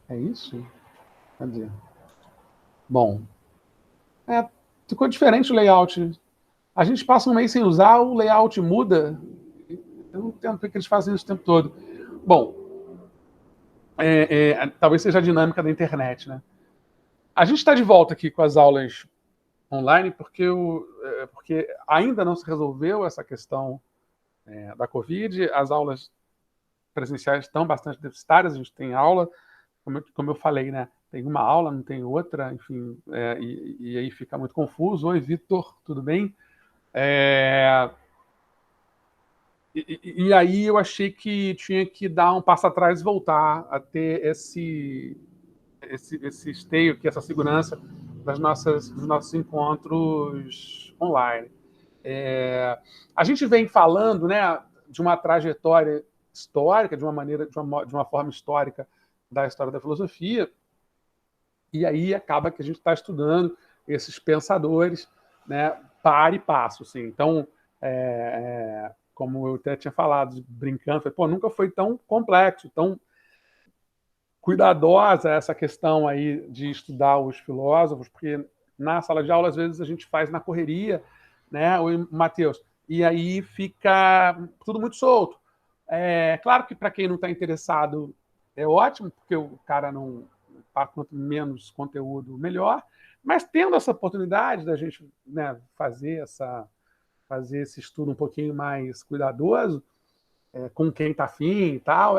É isso? Cadê? Bom, ficou diferente o layout. A gente passa um mês sem usar, o layout muda. Eu não entendo por que eles fazem isso o tempo todo. Bom, talvez seja a dinâmica da internet, né? A gente está de volta aqui com as aulas online porque ainda não se resolveu essa questão da Covid. As aulas presenciais estão bastante deficitárias. A gente tem aula, como eu falei, né? Tem uma aula, não tem outra, enfim, e aí fica muito confuso. Oi, Vitor, tudo bem? É, e aí eu achei que tinha que dar um passo atrás e voltar a ter esse esteio aqui, essa segurança dos nossos encontros online. A gente vem falando, né, de uma trajetória histórica, de uma forma histórica da história da filosofia, e aí acaba que a gente está estudando esses pensadores, né, para e passo, assim. Então, como eu até tinha falado, brincando, falei, pô, nunca foi tão complexo, tão cuidadosa essa questão aí de estudar os filósofos, porque na sala de aula, às vezes, a gente faz na correria, né, o Matheus, e aí fica tudo muito solto. Claro que para quem não está interessado é ótimo, porque o cara não, quanto menos conteúdo, melhor, mas tendo essa oportunidade da gente, né, fazer esse estudo um pouquinho mais cuidadoso, com quem está afim e tal,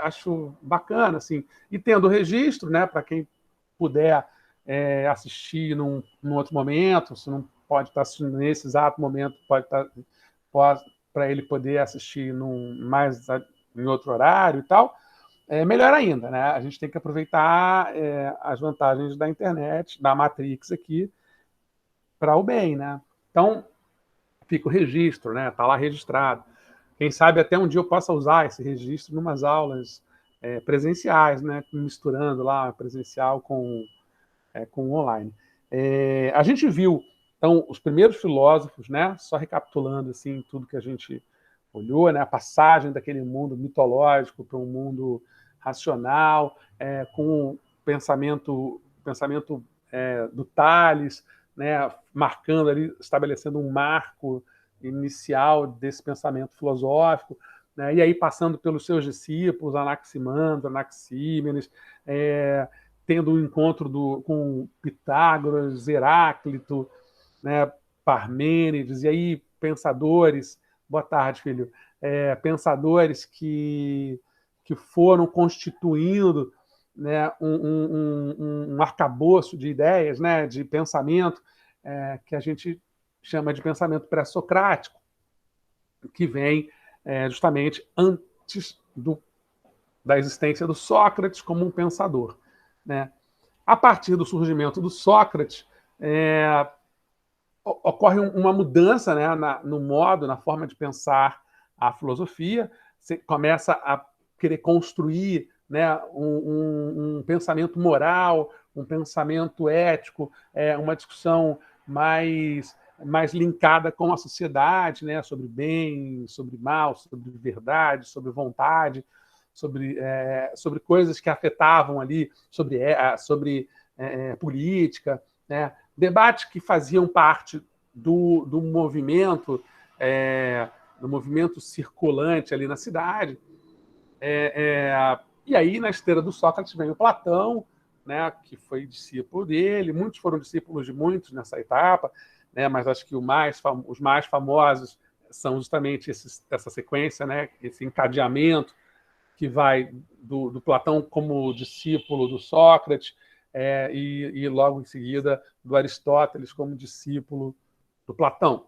acho bacana, assim. E tendo o registro, né, para quem puder assistir num outro momento, se não pode estar assistindo nesse exato momento, para ele poder assistir em outro horário e tal, melhor ainda, né? A gente tem que aproveitar as vantagens da internet, da Matrix aqui, para o bem, né? Então, fica o registro, né? Está lá registrado. Quem sabe até um dia eu possa usar esse registro em umas aulas presenciais, né? Misturando lá presencial com online. A gente viu, então, os primeiros filósofos, né? Só recapitulando assim tudo que a gente olhou, né? A passagem daquele mundo mitológico para um mundo racional, com o pensamento do Tales, né? Marcando ali, estabelecendo um marco inicial desse pensamento filosófico, né? E aí passando pelos seus discípulos, Anaximandro, Anaxímenes, tendo um encontro com Pitágoras, Heráclito, né, Parmênides, e aí pensadores, boa tarde, filho, pensadores que foram constituindo, né, um arcabouço de ideias, né, de pensamento, que a gente chama de pensamento pré-socrático, que vem justamente antes da existência do Sócrates como um pensador, né? A partir do surgimento do Sócrates, ocorre uma mudança, né, no modo, na forma de pensar a filosofia. Você começa a querer construir, né, um pensamento moral, um pensamento ético, uma discussão mais linkada com a sociedade, né, sobre bem, sobre mal, sobre verdade, sobre vontade, sobre coisas que afetavam ali, sobre política, né? Debates que faziam parte do movimento, do movimento circulante ali na cidade. E aí, na esteira do Sócrates, vem o Platão, né, que foi discípulo dele. Muitos foram discípulos de muitos nessa etapa, né, mas acho que os mais famosos são justamente essa sequência, né, esse encadeamento que vai do Platão como discípulo do Sócrates, e logo em seguida do Aristóteles como discípulo do Platão.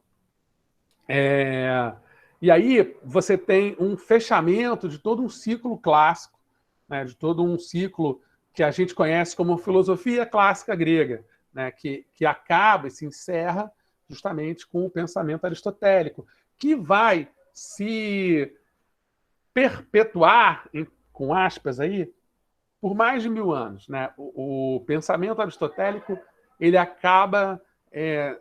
E aí você tem um fechamento de todo um ciclo clássico, né, de todo um ciclo que a gente conhece como filosofia clássica grega, né, que acaba e se encerra justamente com o pensamento aristotélico, que vai se perpetuar, com aspas aí, por mais de 1000 anos. Né? O pensamento aristotélico ele acaba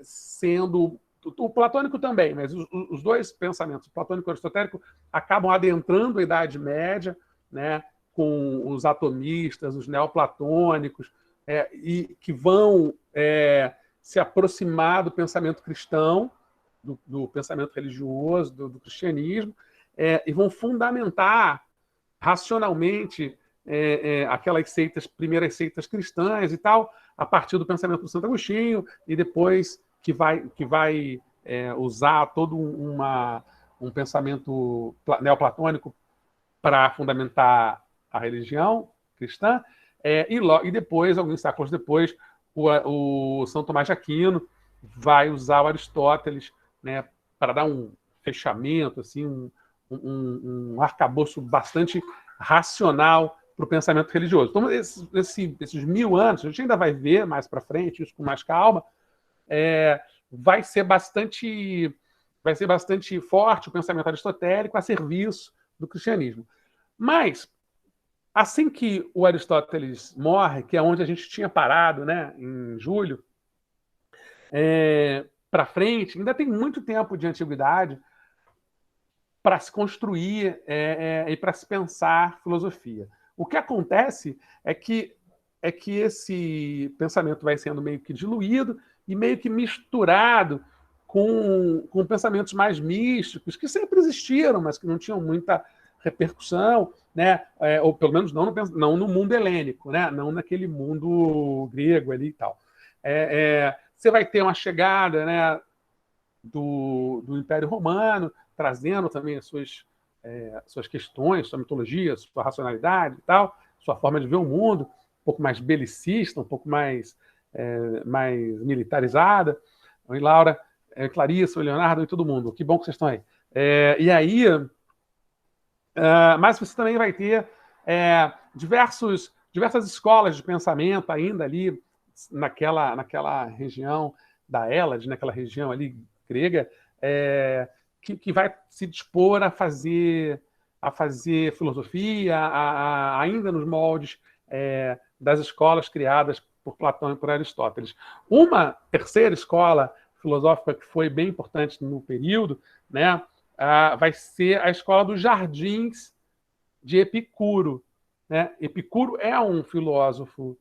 sendo o platônico também, mas os dois pensamentos, o platônico e o aristotélico, acabam adentrando a Idade Média, né? com os atomistas, os neoplatônicos, e que vão se aproximar do pensamento cristão, do pensamento religioso, do cristianismo, e vão fundamentar racionalmente aquelas primeiras seitas cristãs e tal, a partir do pensamento do Santo Agostinho, e depois que vai usar todo um pensamento neoplatônico para fundamentar a religião cristã, e depois, alguns séculos depois, o São Tomás de Aquino vai usar o Aristóteles, né, para dar um fechamento, assim, um arcabouço bastante racional para o pensamento religioso. Então, esses 1000 anos, a gente ainda vai ver mais para frente, isso com mais calma, vai ser bastante forte o pensamento aristotélico a serviço do cristianismo. Mas, assim que o Aristóteles morre, que é onde a gente tinha parado, né, em julho, para frente, ainda tem muito tempo de antiguidade para se construir e para se pensar filosofia. O que acontece é que esse pensamento vai sendo meio que diluído e meio que misturado com pensamentos mais místicos, que sempre existiram, mas que não tinham muita repercussão, né? Ou pelo menos não no mundo helênico, né? Não naquele mundo grego ali e tal. Você vai ter uma chegada, né, do Império Romano, trazendo também as suas questões, sua mitologia, sua racionalidade e tal, sua forma de ver o mundo, um pouco mais belicista, um pouco mais militarizada. Oi, Laura, Clarissa, o Leonardo e todo mundo. Que bom que vocês estão aí. E aí, mas você também vai ter diversas escolas de pensamento ainda ali naquela região da Hélade, naquela região ali grega, que vai se dispor a fazer filosofia ainda nos moldes das escolas criadas por Platão e por Aristóteles. Uma terceira escola filosófica que foi bem importante no período, né, vai ser a escola dos jardins de Epicuro, né? Epicuro é um filósofo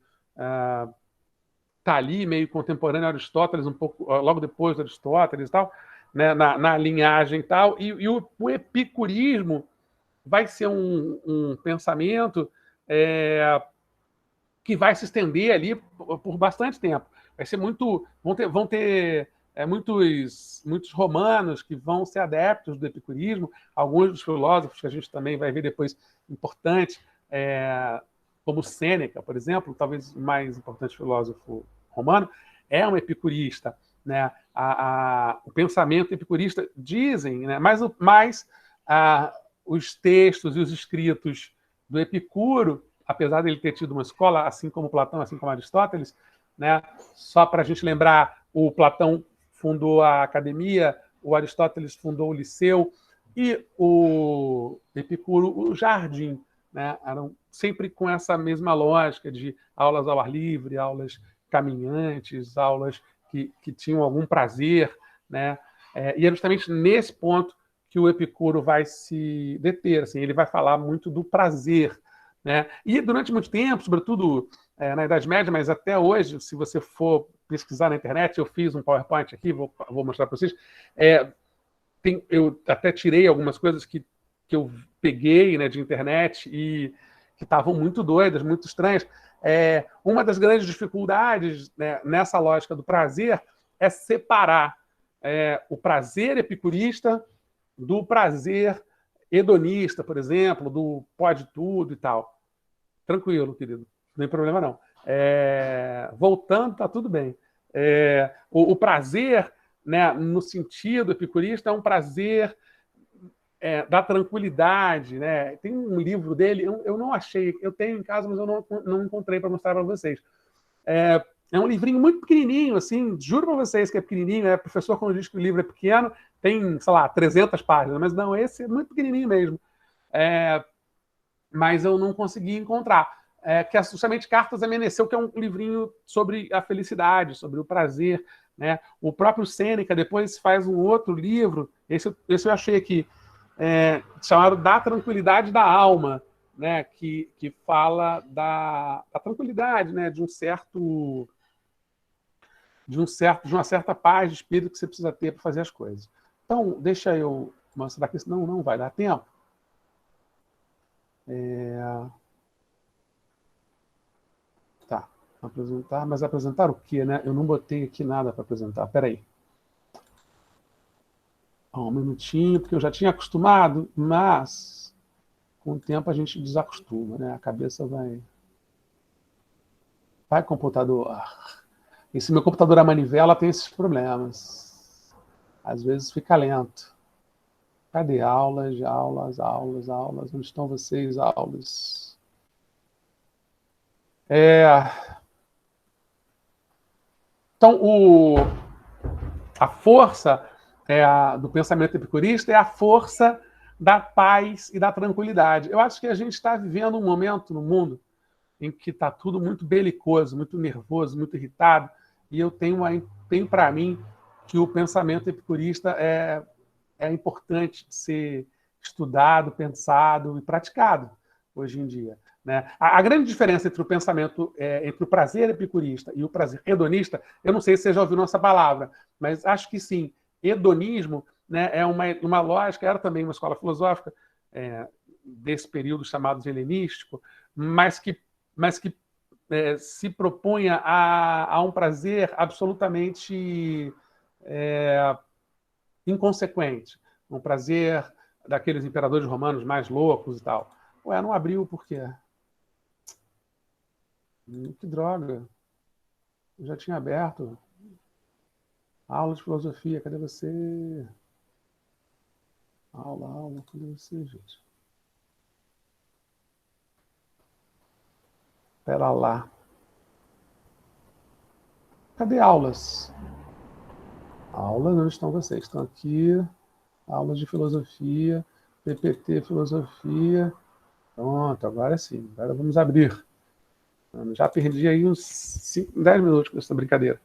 tá ali meio contemporâneo a Aristóteles, um pouco logo depois de Aristóteles e tal, né, na linhagem e tal, e o epicurismo vai ser um pensamento que vai se estender ali por bastante tempo. Vai ser vão ter muitos romanos que vão ser adeptos do epicurismo, alguns dos filósofos que a gente também vai ver depois importantes, como Sêneca, por exemplo, talvez o mais importante filósofo romano, é um epicurista, né? O pensamento epicurista, dizem, né? Mas os textos e os escritos do Epicuro, apesar de ele ter tido uma escola, assim como Platão, assim como Aristóteles, né? Só para a gente lembrar, o Platão fundou a academia, o Aristóteles fundou o liceu, e o Epicuro o jardim, né? Eram sempre com essa mesma lógica de aulas ao ar livre, aulas caminhantes, aulas que tinham algum prazer, né? E é justamente nesse ponto que o Epicuro vai se deter. Assim, ele vai falar muito do prazer, né? E durante muito tempo, sobretudo na Idade Média, mas até hoje, se você for pesquisar na internet, eu fiz um PowerPoint aqui, vou mostrar para vocês. Eu até tirei algumas coisas que eu peguei, né, de internet e que estavam muito doidas, muito estranhas. Uma das grandes dificuldades, né, nessa lógica do prazer é separar o prazer epicurista do prazer hedonista, por exemplo, do pode tudo e tal. Tranquilo, querido, não tem problema não. Voltando, tá tudo bem. O prazer, né, no sentido epicurista, é um prazer da tranquilidade, né? Tem um livro dele, eu não achei, eu tenho em casa, mas eu não encontrei para mostrar para vocês. É um livrinho muito pequenininho, assim, juro para vocês que é pequenininho, né? Professor, quando diz que o livro é pequeno, tem, sei lá, 300 páginas, mas não, esse é muito pequenininho mesmo. Mas eu não consegui encontrar. Que é justamente Cartas a Meneceu, que é um livrinho sobre a felicidade, sobre o prazer, né? O próprio Sêneca depois faz um outro livro, esse eu achei aqui, chamado Da Tranquilidade da Alma, né, que fala da tranquilidade, né, de uma certa paz de espírito que você precisa ter para fazer as coisas. Então, deixa eu mostrar aqui, senão não vai dar tempo. Tá, apresentar, mas apresentar o quê, né? Eu não botei aqui nada para apresentar. Espera aí. Um minutinho, porque eu já tinha acostumado, mas com o tempo a gente desacostuma, né? A cabeça vai... Vai, computador. Esse meu computador a manivela tem esses problemas. Às vezes fica lento. Cadê aulas, aulas? Onde estão vocês, aulas? Então, a força do pensamento epicurista é a força da paz e da tranquilidade. Eu acho que a gente está vivendo um momento no mundo em que está tudo muito belicoso, muito nervoso, muito irritado, e eu tenho para mim que o pensamento epicurista é importante de ser estudado, pensado e praticado hoje em dia. Né? A grande diferença entre o pensamento, entre o prazer epicurista e o prazer hedonista, eu não sei se você já ouviu essa palavra, mas acho que sim. Hedonismo, né, é uma lógica, era também uma escola filosófica desse período chamado de helenístico, mas que se propunha a um prazer absolutamente inconsequente, um prazer daqueles imperadores romanos mais loucos e tal. Ué, não abriu por quê? Que droga. Eu já tinha aberto. Aula de filosofia, cadê você? Aula, cadê você, gente? Espera lá. Cadê aulas? Aulas, onde estão vocês? Estão aqui. Aulas de filosofia, PPT, filosofia. Pronto, agora sim. Agora vamos abrir. Eu já perdi aí uns 5, 10 minutos com essa brincadeira.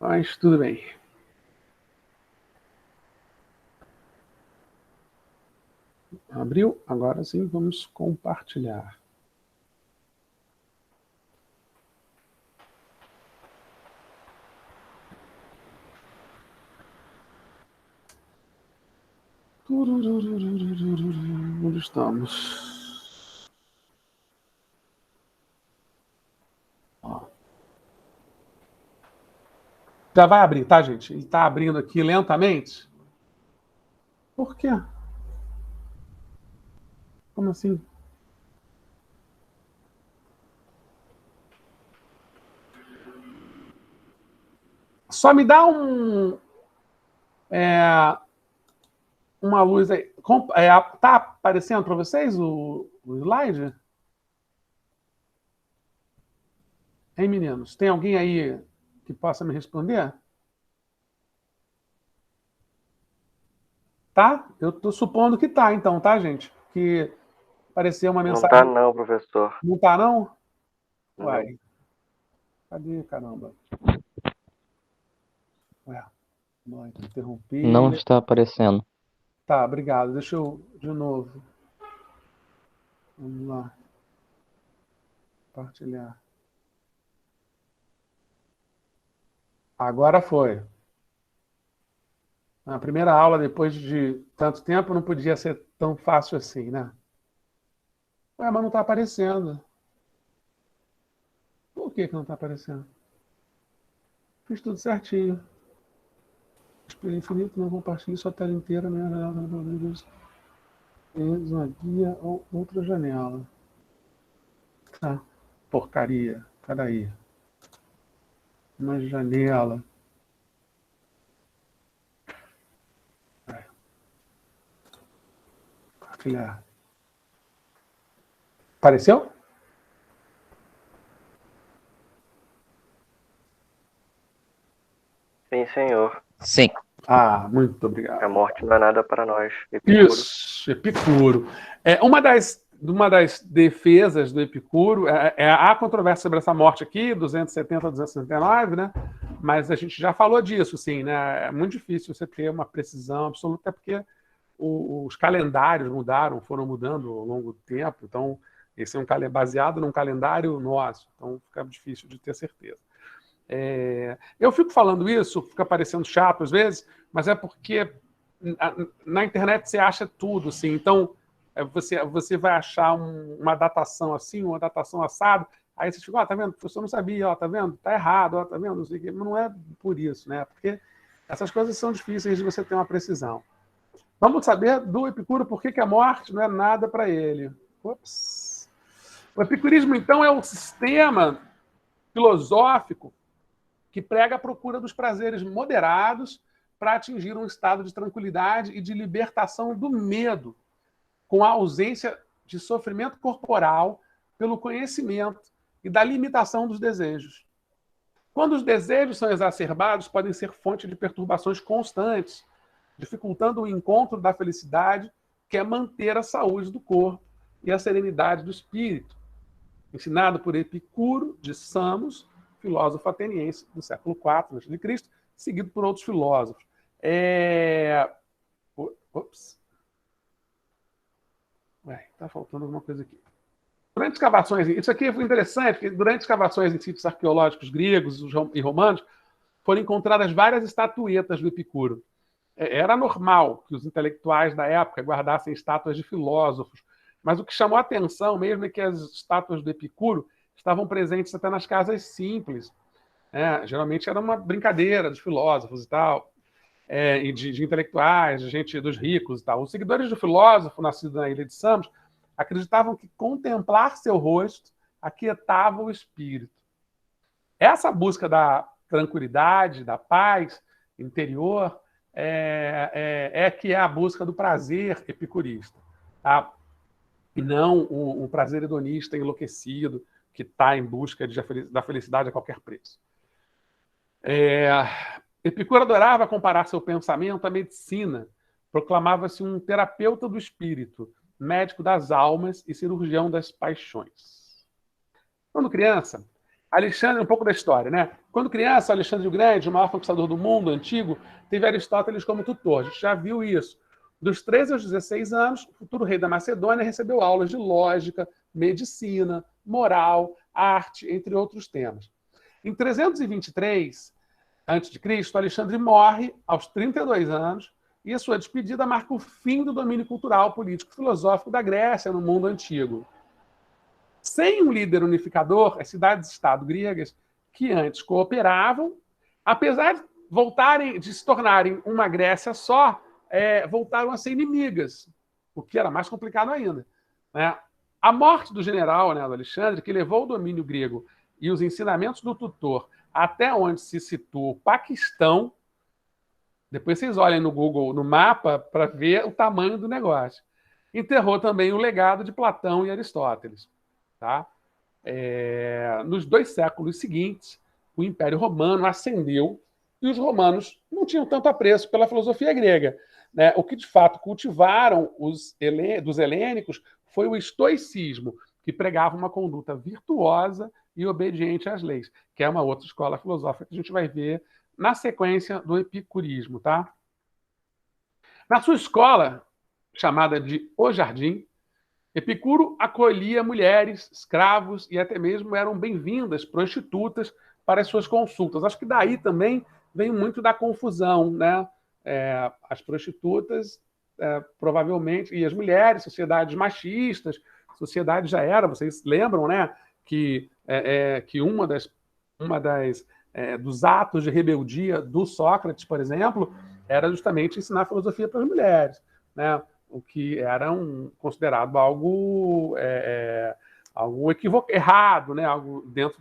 Mas tudo bem. Abriu? Agora sim, vamos compartilhar. Onde estamos? Ó. Já vai abrir, tá, gente? Ele está abrindo aqui lentamente. Por quê? Como assim? Só me dá uma luz aí. Tá aparecendo para vocês o slide? Hein, meninos? Tem alguém aí que possa me responder? Tá? Eu estou supondo que tá, então, tá, gente? Que apareceu uma mensagem. Não tá não, professor. Não tá, não? Não. Uai. Cadê, caramba? Ué, interrompi. Não está aparecendo. Tá, obrigado. Deixa eu de novo. Vamos lá. Compartilhar. Agora foi. A primeira aula, depois de tanto tempo, não podia ser tão fácil assim, né? Ué, mas não está aparecendo. Por que não está aparecendo? Fiz tudo certinho. Espelho infinito, não compartilhe sua tela inteira, né? Uma guia ou outra janela. Tá. Porcaria. Peraí. Uma janela. Compartilhar. Apareceu? Sim, senhor. Sim. Ah, muito obrigado. A morte não é nada para nós. Epicuro. Isso, Epicuro. Uma das defesas do Epicuro há controvérsia sobre essa morte aqui, 270 a 269, né? Mas a gente já falou disso, sim, né? É muito difícil você ter uma precisão absoluta, porque os calendários mudaram, foram mudando ao longo do tempo, então Esse é baseado num calendário nosso, então fica difícil de ter certeza. Eu fico falando isso, fica parecendo chato às vezes, mas é porque na internet você acha tudo, assim. Então, você vai achar uma datação assim, uma datação assado, aí você fica, tá vendo? O professor não sabia, tá vendo? Tá errado, tá vendo? Não sei o quê. Mas não é por isso, né? Porque essas coisas são difíceis de você ter uma precisão. Vamos saber do Epicuro por que a morte não é nada para ele. Ops. O epicurismo, então, é um sistema filosófico que prega a procura dos prazeres moderados para atingir um estado de tranquilidade e de libertação do medo, com a ausência de sofrimento corporal pelo conhecimento e da limitação dos desejos. Quando os desejos são exacerbados, podem ser fonte de perturbações constantes, dificultando o encontro da felicidade, que é manter a saúde do corpo e a serenidade do espírito. Ensinado por Epicuro de Samos, filósofo ateniense do século IV a.C., seguido por outros filósofos. Está faltando alguma coisa aqui. Durante escavações, isso aqui foi interessante, porque durante escavações em sítios arqueológicos gregos e romanos, foram encontradas várias estatuetas do Epicuro. Era normal que os intelectuais da época guardassem estátuas de filósofos, mas o que chamou a atenção mesmo é que as estátuas do Epicuro estavam presentes até nas casas simples. Geralmente era uma brincadeira dos filósofos e tal, e de intelectuais, de gente dos ricos e tal. Os seguidores do filósofo, nascido na ilha de Samos, acreditavam que contemplar seu rosto aquietava o espírito. Essa busca da tranquilidade, da paz interior, que é a busca do prazer epicurista, tá? E não o prazer hedonista enlouquecido que está em busca da felicidade a qualquer preço. Epicuro adorava comparar seu pensamento à medicina, proclamava-se um terapeuta do espírito, médico das almas e cirurgião das paixões. Quando criança, Alexandre, um pouco da história, né? Quando criança, Alexandre o Grande, o maior conquistador do mundo antigo, teve Aristóteles como tutor. A gente já viu isso. Dos 13 aos 16 anos, o futuro rei da Macedônia recebeu aulas de lógica, medicina, moral, arte, entre outros temas. Em 323 a.C., Alexandre morre aos 32 anos e a sua despedida marca o fim do domínio cultural, político e filosófico da Grécia no mundo antigo. Sem um líder unificador, as cidades-estado gregas, que antes cooperavam, apesar de se tornarem uma Grécia só, voltaram a ser inimigas, o que era mais complicado ainda, né? A morte do general, né, do Alexandre, que levou o domínio grego e os ensinamentos do tutor até onde se situa o Paquistão, depois vocês olhem no Google, no mapa, para ver o tamanho do negócio. Enterrou também o legado de Platão e Aristóteles. Tá? Nos 2 séculos seguintes, o Império Romano ascendeu e os romanos não tinham tanto apreço pela filosofia grega, né? O que, de fato, cultivaram dos helênicos foi o estoicismo, que pregava uma conduta virtuosa e obediente às leis, que é uma outra escola filosófica que a gente vai ver na sequência do epicurismo. Tá? Na sua escola, chamada de O Jardim, Epicuro acolhia mulheres, escravos e até mesmo eram bem-vindas prostitutas para as suas consultas. Acho que daí também vem muito da confusão, né? As prostitutas, provavelmente, e as mulheres, sociedades machistas, sociedade já era, vocês lembram, né? Que dos atos de rebeldia do Sócrates, por exemplo, era justamente ensinar filosofia para as mulheres, né? O que era considerado algo errado, né? Algo dentro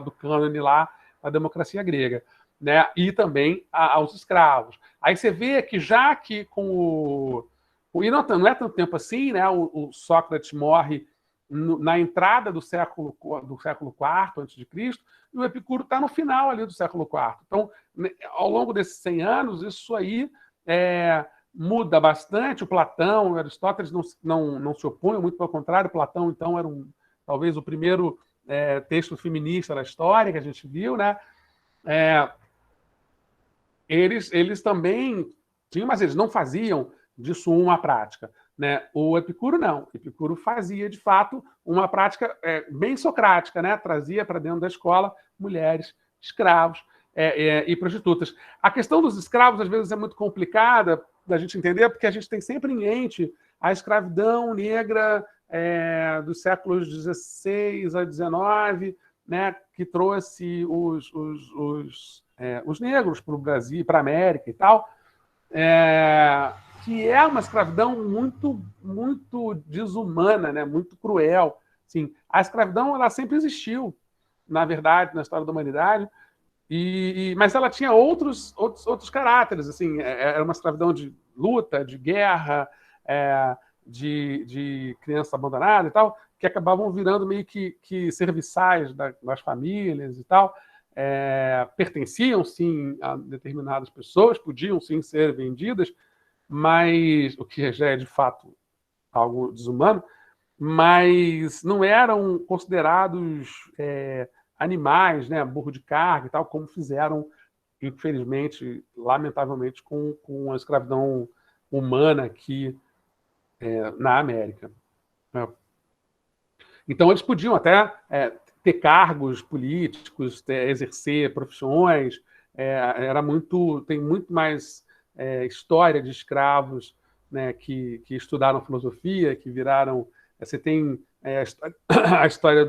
do cânone lá da democracia grega, né? E também aos escravos. Aí você vê que já que e não é tanto tempo assim, né? O Sócrates morre na entrada do século IV a.C., e o Epicuro está no final ali do século IV. Então, ao longo desses 100 anos, isso aí muda bastante. O Platão, o Aristóteles não se opunham, muito pelo contrário. Platão, então, era talvez o primeiro texto feminista da história que a gente viu, né? Eles também tinham, mas eles não faziam disso uma prática. né? O Epicuro não. O Epicuro fazia, de fato, uma prática bem socrática, né? Trazia para dentro da escola mulheres, escravos e prostitutas. A questão dos escravos, às vezes, é muito complicada da gente entender, porque a gente tem sempre em mente a escravidão negra dos séculos XVI a XIX, né? Que trouxe os negros para o Brasil, para a América e tal, que é uma escravidão muito, muito desumana, né? Muito cruel. Assim, a escravidão ela sempre existiu, na verdade, na história da humanidade, mas ela tinha outros caráteres. Assim, era uma escravidão de luta, de guerra, de criança abandonada e tal, que acabavam virando meio que serviçais das famílias e tal. Pertenciam, sim, a determinadas pessoas, podiam, sim, ser vendidas, mas o que já é, de fato, algo desumano, mas não eram considerados animais, né, burro de carga e tal, como fizeram, infelizmente, lamentavelmente, com a escravidão humana aqui na América. Então, eles podiam até ter cargos políticos, exercer profissões. Tem muito mais história de escravos, né, que estudaram filosofia, que viraram... Você tem a história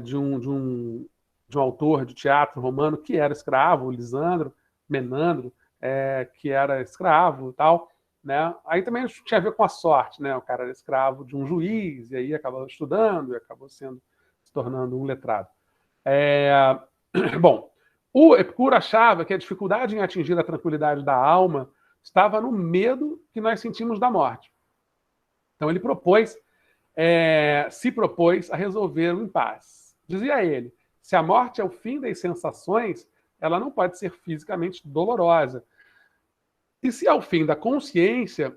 de um autor de teatro romano que era escravo, Lisandro, Menandro, que era escravo e tal. Né? Aí também tinha a ver com a sorte, né? O cara era escravo de um juiz, e aí acabou estudando, e acabou se tornando um letrado. Bom, o Epicuro achava que a dificuldade em atingir a tranquilidade da alma estava no medo que nós sentimos da morte. Então ele se propôs a resolver o impasse. Dizia ele, se a morte é o fim das sensações, ela não pode ser fisicamente dolorosa. E se é o fim da consciência,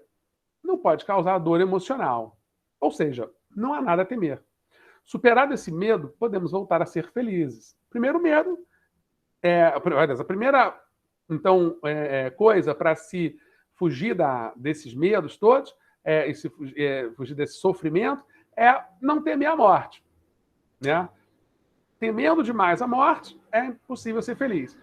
não pode causar dor emocional. Ou seja, não há nada a temer. Superado esse medo, podemos voltar a ser felizes. Primeiro medo, a primeira coisa para se fugir desses medos todos, fugir desse sofrimento, é não temer a morte. Né? Temendo demais a morte, é impossível ser feliz.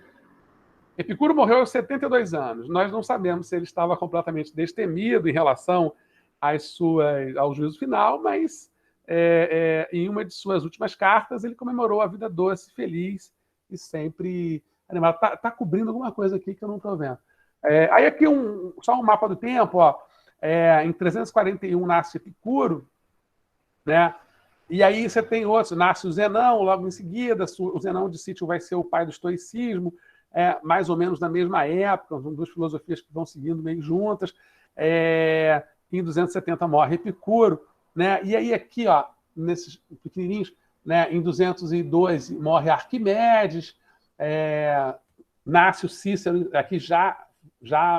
Epicuro morreu aos 72 anos. Nós não sabemos se ele estava completamente destemido em relação ao juízo final, mas em uma de suas últimas cartas ele comemorou a vida doce, feliz e sempre animado. Está cobrindo alguma coisa aqui que eu não estou vendo. Aí aqui só um mapa do tempo. Ó. Em 341 nasce Epicuro, né? E aí você tem outros. Nasce o Zenão logo em seguida. O Zenão de Sítio vai ser o pai do estoicismo. Mais ou menos na mesma época, são duas filosofias que vão seguindo meio juntas. Em 270 morre Epicuro, né? E aí aqui, ó, nesses pequenininhos, né, em 212 morre Arquimedes, nasce o Cícero, aqui já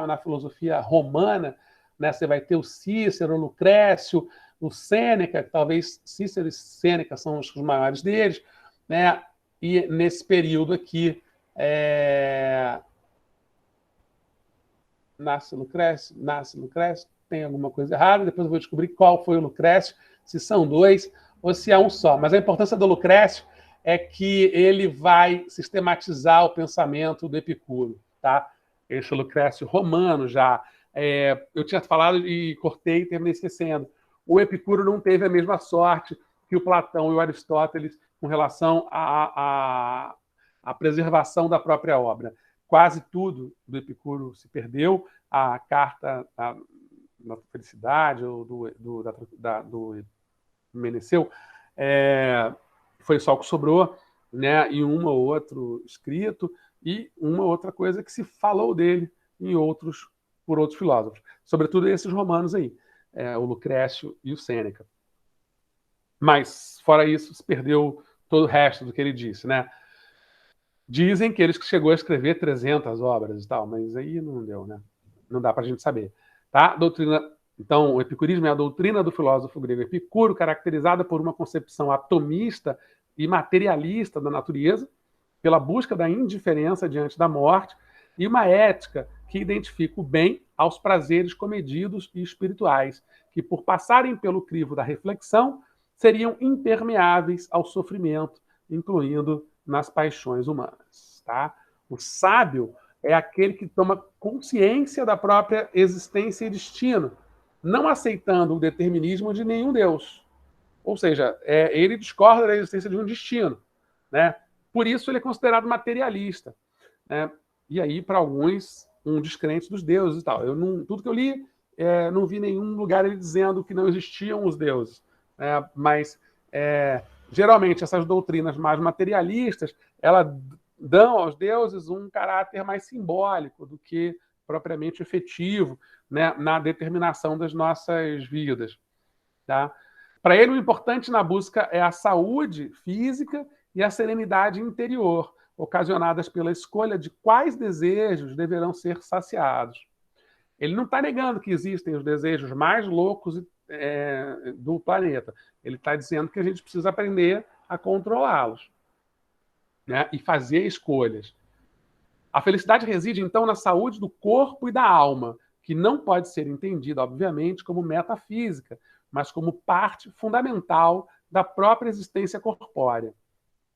na filosofia romana, né, você vai ter o Cícero, o Lucrécio, o Sêneca, que talvez Cícero e Sêneca são os maiores deles, né? E nesse período aqui, nasce Lucrécio, tem alguma coisa errada, depois eu vou descobrir qual foi o Lucrécio, se são dois ou se é um só. Mas a importância do Lucrécio é que ele vai sistematizar o pensamento do Epicuro. Tá? Esse Lucrécio romano já. Eu tinha falado e cortei e terminei esquecendo. O Epicuro não teve a mesma sorte que o Platão e o Aristóteles com relação à preservação da própria obra. Quase tudo do Epicuro se perdeu. A carta da felicidade ou do Meneceu foi só o que sobrou, né? E um ou outro escrito e uma outra coisa que se falou dele por outros filósofos, sobretudo esses romanos aí, o Lucrécio e o Sêneca. Mas, fora isso, se perdeu todo o resto do que ele disse, né? Dizem que ele chegou a escrever 300 obras e tal, mas aí não deu, né? Não dá para a gente saber. Tá? Então, o epicurismo é a doutrina do filósofo grego Epicuro, caracterizada por uma concepção atomista e materialista da natureza, pela busca da indiferença diante da morte, e uma ética que identifica o bem aos prazeres comedidos e espirituais, que, por passarem pelo crivo da reflexão, seriam impermeáveis ao sofrimento, incluindo nas paixões humanas. Tá? O sábio é aquele que toma consciência da própria existência e destino, não aceitando o determinismo de nenhum Deus. Ou seja, ele discorda da existência de um destino. Né? Por isso ele é considerado materialista. Né? E aí, para alguns, um descrente dos deuses e tal. Tudo que eu li, não vi nenhum lugar ele dizendo que não existiam os deuses. Mas, geralmente, essas doutrinas mais materialistas, elas dão aos deuses um caráter mais simbólico do que propriamente efetivo, né, na determinação das nossas vidas. Tá? Para ele, o importante na busca é a saúde física e a serenidade interior, ocasionadas pela escolha de quais desejos deverão ser saciados. Ele não está negando que existem os desejos mais loucos do planeta. Ele está dizendo que a gente precisa aprender a controlá-los, né, e fazer escolhas. A felicidade reside, então, na saúde do corpo e da alma, que não pode ser entendida, obviamente, como metafísica, mas como parte fundamental da própria existência corpórea.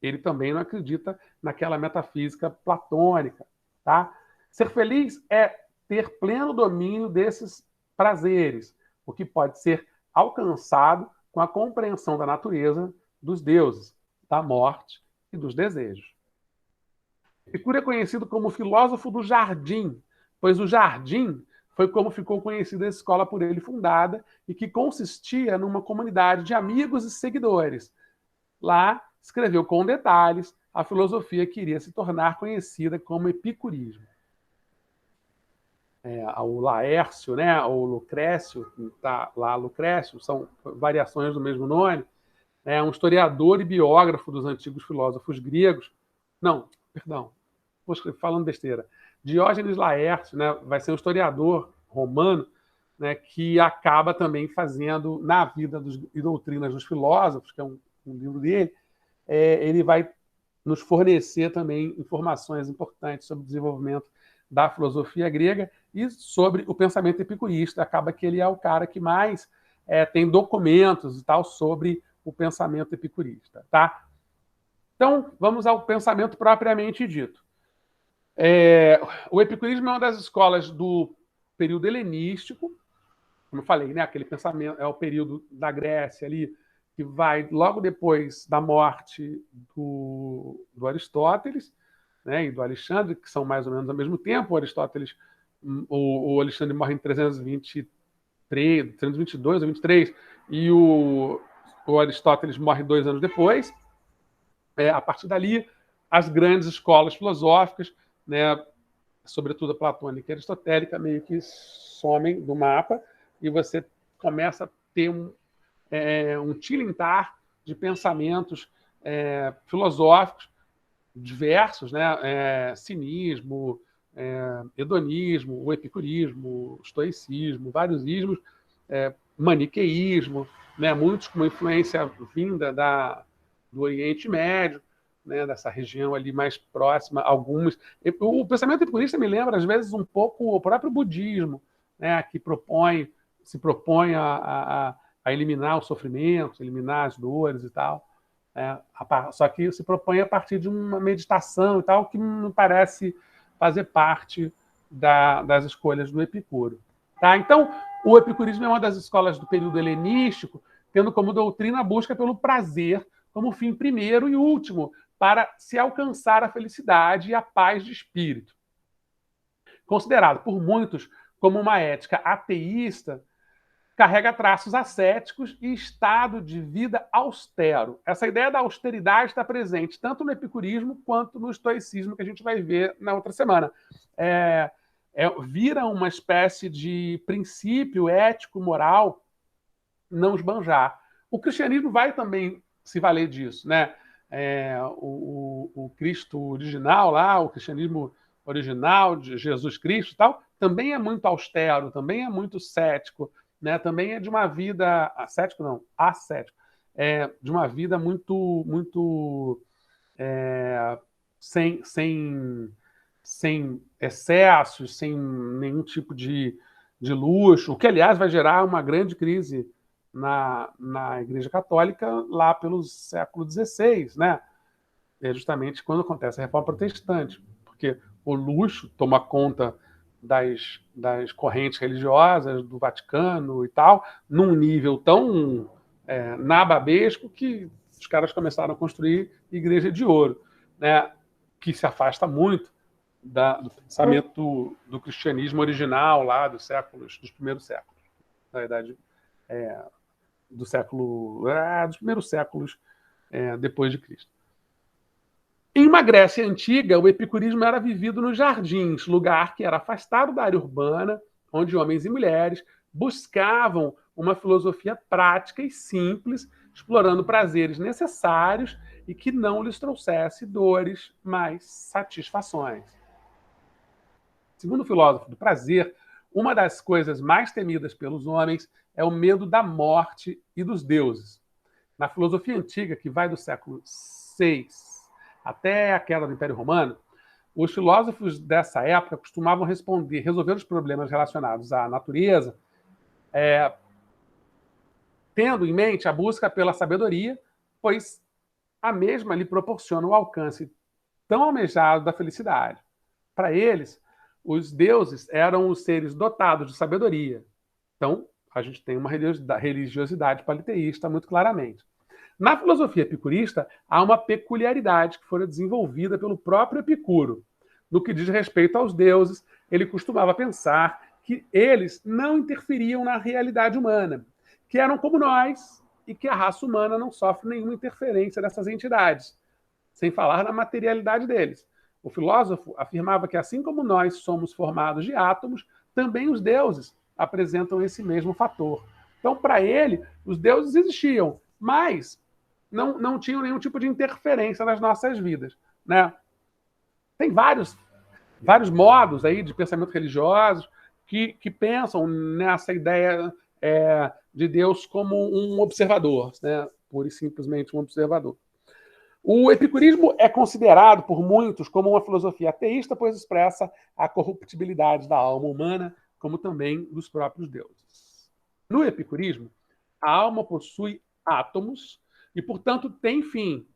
Ele também não acredita naquela metafísica platônica. Tá? Ser feliz é ter pleno domínio desses prazeres, o que pode ser alcançado com a compreensão da natureza, dos deuses, da morte e dos desejos. Epicuro é conhecido como filósofo do jardim, pois o jardim foi como ficou conhecida a escola por ele fundada e que consistia numa comunidade de amigos e seguidores. Lá, escreveu com detalhes a filosofia que iria se tornar conhecida como epicurismo. O Laércio, né, ou Lucrécio, tá lá Lucrécio, são variações do mesmo nome, é um historiador e biógrafo dos antigos filósofos gregos. Não, perdão, estou falando besteira. Diógenes Laércio, né, vai ser um historiador romano, né, que acaba também fazendo, na vida e doutrinas dos filósofos, que é um livro dele, ele vai nos fornecer também informações importantes sobre o desenvolvimento da filosofia grega e sobre o pensamento epicurista. Acaba que ele é o cara que mais tem documentos e tal sobre o pensamento epicurista. Tá? Então, vamos ao pensamento propriamente dito. O epicurismo é uma das escolas do período helenístico, como eu falei, né? Aquele pensamento é o período da Grécia ali, que vai logo depois da morte do Aristóteles, né, e do Alexandre, que são mais ou menos ao mesmo tempo. O Alexandre morre em 323, 322 ou 23, e o Aristóteles morre 2 anos depois. A partir dali, as grandes escolas filosóficas, né, sobretudo a platônica e a aristotélica, meio que somem do mapa e você começa a ter um tilintar de pensamentos filosóficos diversos, né? Cinismo, hedonismo, o epicurismo, o estoicismo, vários ismos, maniqueísmo, né? Muitos com uma influência vinda do Oriente Médio, né? Dessa região ali mais próxima, alguns. O pensamento epicurista me lembra, às vezes, um pouco o próprio budismo, né? Que se propõe a eliminar o sofrimento, eliminar as dores e tal. Só que se propõe a partir de uma meditação e tal, que me parece fazer parte das escolhas do Epicuro. Tá? Então, o epicurismo é uma das escolas do período helenístico, tendo como doutrina a busca pelo prazer como fim primeiro e último para se alcançar a felicidade e a paz de espírito. Considerado por muitos como uma ética ateísta, carrega traços ascéticos e estado de vida austero. Essa ideia da austeridade está presente tanto no epicurismo quanto no estoicismo, que a gente vai ver na outra semana. Vira uma espécie de princípio ético, moral, não esbanjar. O cristianismo vai também se valer disso, né? O Cristo original lá, o cristianismo original de Jesus Cristo e tal, também é muito austero, também é muito cético, né? Também é de uma vida ascético, não, ascético, de uma vida muito, muito sem excessos, sem nenhum tipo de de luxo, o que, aliás, vai gerar uma grande crise na Igreja Católica lá pelo século XVI, né? É justamente quando acontece a Reforma Protestante, porque o luxo toma conta das correntes religiosas do Vaticano e tal, num nível tão nababesco que os caras começaram a construir igreja de ouro, né? Que se afasta muito do pensamento do cristianismo original lá dos primeiros séculos, da idade dos primeiros séculos depois de Cristo. Em uma Grécia antiga, o epicurismo era vivido nos jardins, lugar que era afastado da área urbana, onde homens e mulheres buscavam uma filosofia prática e simples, explorando prazeres necessários e que não lhes trouxesse dores, mas satisfações. Segundo o filósofo do prazer, uma das coisas mais temidas pelos homens é o medo da morte e dos deuses. Na filosofia antiga, que vai do século VI até a queda do Império Romano, os filósofos dessa época costumavam resolver os problemas relacionados à natureza, tendo em mente a busca pela sabedoria, pois a mesma lhe proporciona o alcance tão almejado da felicidade. Para eles, os deuses eram os seres dotados de sabedoria. Então, a gente tem uma religiosidade politeísta muito claramente. Na filosofia epicurista, há uma peculiaridade que foi desenvolvida pelo próprio Epicuro. No que diz respeito aos deuses, ele costumava pensar que eles não interferiam na realidade humana, que eram como nós e que a raça humana não sofre nenhuma interferência dessas entidades, sem falar na materialidade deles. O filósofo afirmava que, assim como nós somos formados de átomos, também os deuses apresentam esse mesmo fator. Então, para ele, os deuses existiam, mas não tinham nenhum tipo de interferência nas nossas vidas, né? Tem vários modos aí de pensamento religiosos que pensam nessa ideia de Deus como um observador, né? Pura e simplesmente um observador. O epicurismo é considerado por muitos como uma filosofia ateísta, pois expressa a corruptibilidade da alma humana, como também dos próprios deuses. No epicurismo, a alma possui átomos e, portanto, tem fim.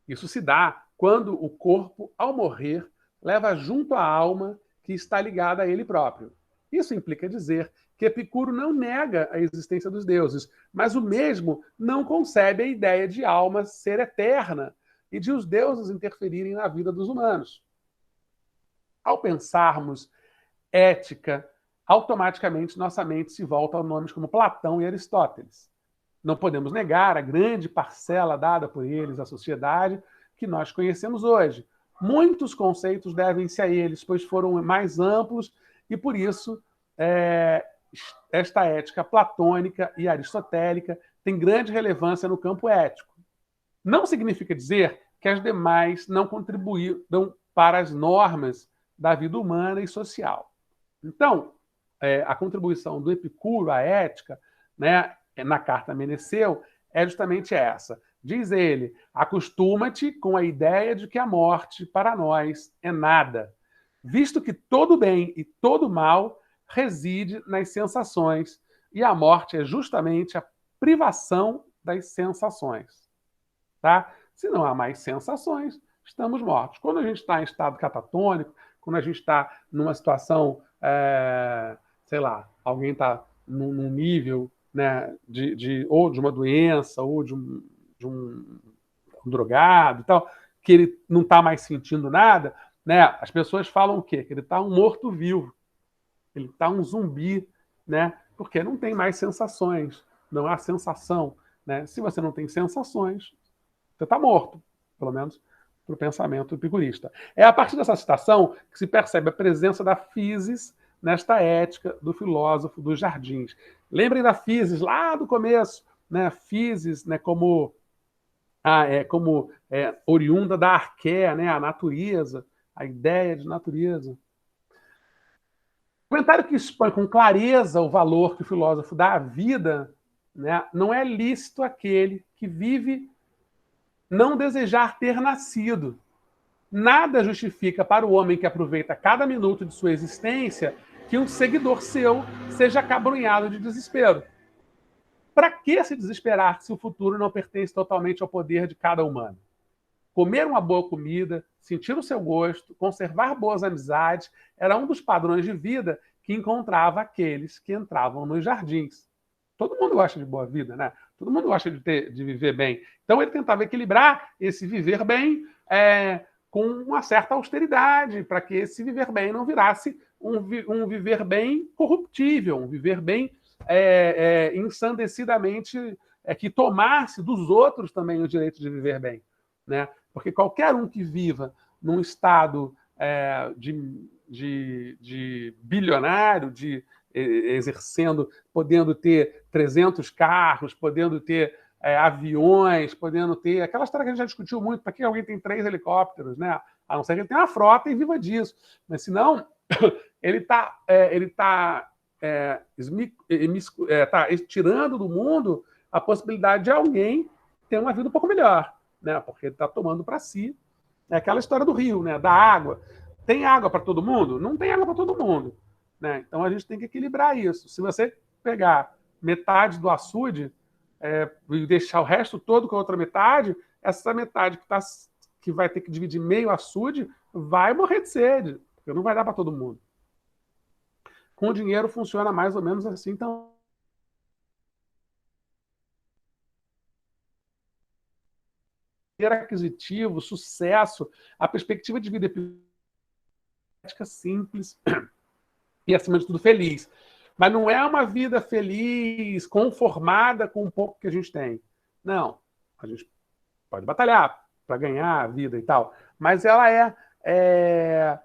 Isso se dá quando o corpo, ao morrer, leva junto a alma que está ligada a ele próprio. Isso implica dizer que Epicuro não nega a existência dos deuses, mas o mesmo não concebe a ideia de alma ser eterna e de os deuses interferirem na vida dos humanos. Ao pensarmos ética, automaticamente nossa mente se volta a nomes como Platão e Aristóteles. Não podemos negar a grande parcela dada por eles à sociedade que nós conhecemos hoje. Muitos conceitos devem-se a eles, pois foram mais amplos e, por isso, esta ética platônica e aristotélica tem grande relevância no campo ético. Não significa dizer que as demais não contribuíram para as normas da vida humana e social. Então, a contribuição do Epicuro à ética, né, na carta a Meneceu, é justamente essa. Diz ele: acostuma-te com a ideia de que a morte para nós é nada, visto que todo bem e todo mal reside nas sensações, e a morte é justamente a privação das sensações. Tá? Se não há mais sensações, estamos mortos. Quando a gente está em estado catatônico, quando a gente está numa situação, sei lá, alguém está num nível, né, ou de uma doença, ou de um drogado e tal, que ele não está mais sentindo nada, né, as pessoas falam o quê? Que ele está um morto-vivo, ele está um zumbi, né, porque não tem mais sensações, não há sensação. Né? Se você não tem sensações, você está morto, pelo menos para o pensamento epicurista. É a partir dessa citação que se percebe a presença da physis nesta ética do filósofo dos jardins. Lembrem da physis lá do começo, né? Physis, né, como oriunda da arqué, né, a natureza, a ideia de natureza. O comentário que expõe com clareza o valor que o filósofo dá à vida, né, não é lícito aquele que vive não desejar ter nascido. Nada justifica para o homem que aproveita cada minuto de sua existência que um seguidor seu seja acabrunhado de desespero. Para que se desesperar se o futuro não pertence totalmente ao poder de cada humano? Comer uma boa comida, sentir o seu gosto, conservar boas amizades, era um dos padrões de vida que encontrava aqueles que entravam nos jardins. Todo mundo gosta de boa vida, né? Todo mundo gosta de viver bem. Então ele tentava equilibrar esse viver bem com uma certa austeridade, para que esse viver bem não virasse um viver bem corruptível, um viver bem ensandecidamente, que tomasse dos outros também o direito de viver bem, né? Porque qualquer um que viva num estado de bilionário, exercendo, podendo ter 300 carros, podendo ter aviões, podendo ter... Aquela história que a gente já discutiu muito, para que alguém tem 3 helicópteros, né? A não ser que ele tenha uma frota e viva disso. Mas, senão, ele está tirando do mundo a possibilidade de alguém ter uma vida um pouco melhor, né? Porque ele está tomando para si. É aquela história do rio, né? Da água. Tem água para todo mundo? Não tem água para todo mundo, né? Então a gente tem que equilibrar isso. Se você pegar metade do açude e deixar o resto todo com a outra metade, essa metade que vai ter que dividir meio açude vai morrer de sede, porque não vai dar para todo mundo. Com o dinheiro funciona mais ou menos assim, então aquisitivo, sucesso, a perspectiva de vida simples e, acima de tudo, feliz. Mas não é uma vida feliz, conformada com o pouco que a gente tem. Não. A gente pode batalhar para ganhar a vida e tal, mas ela é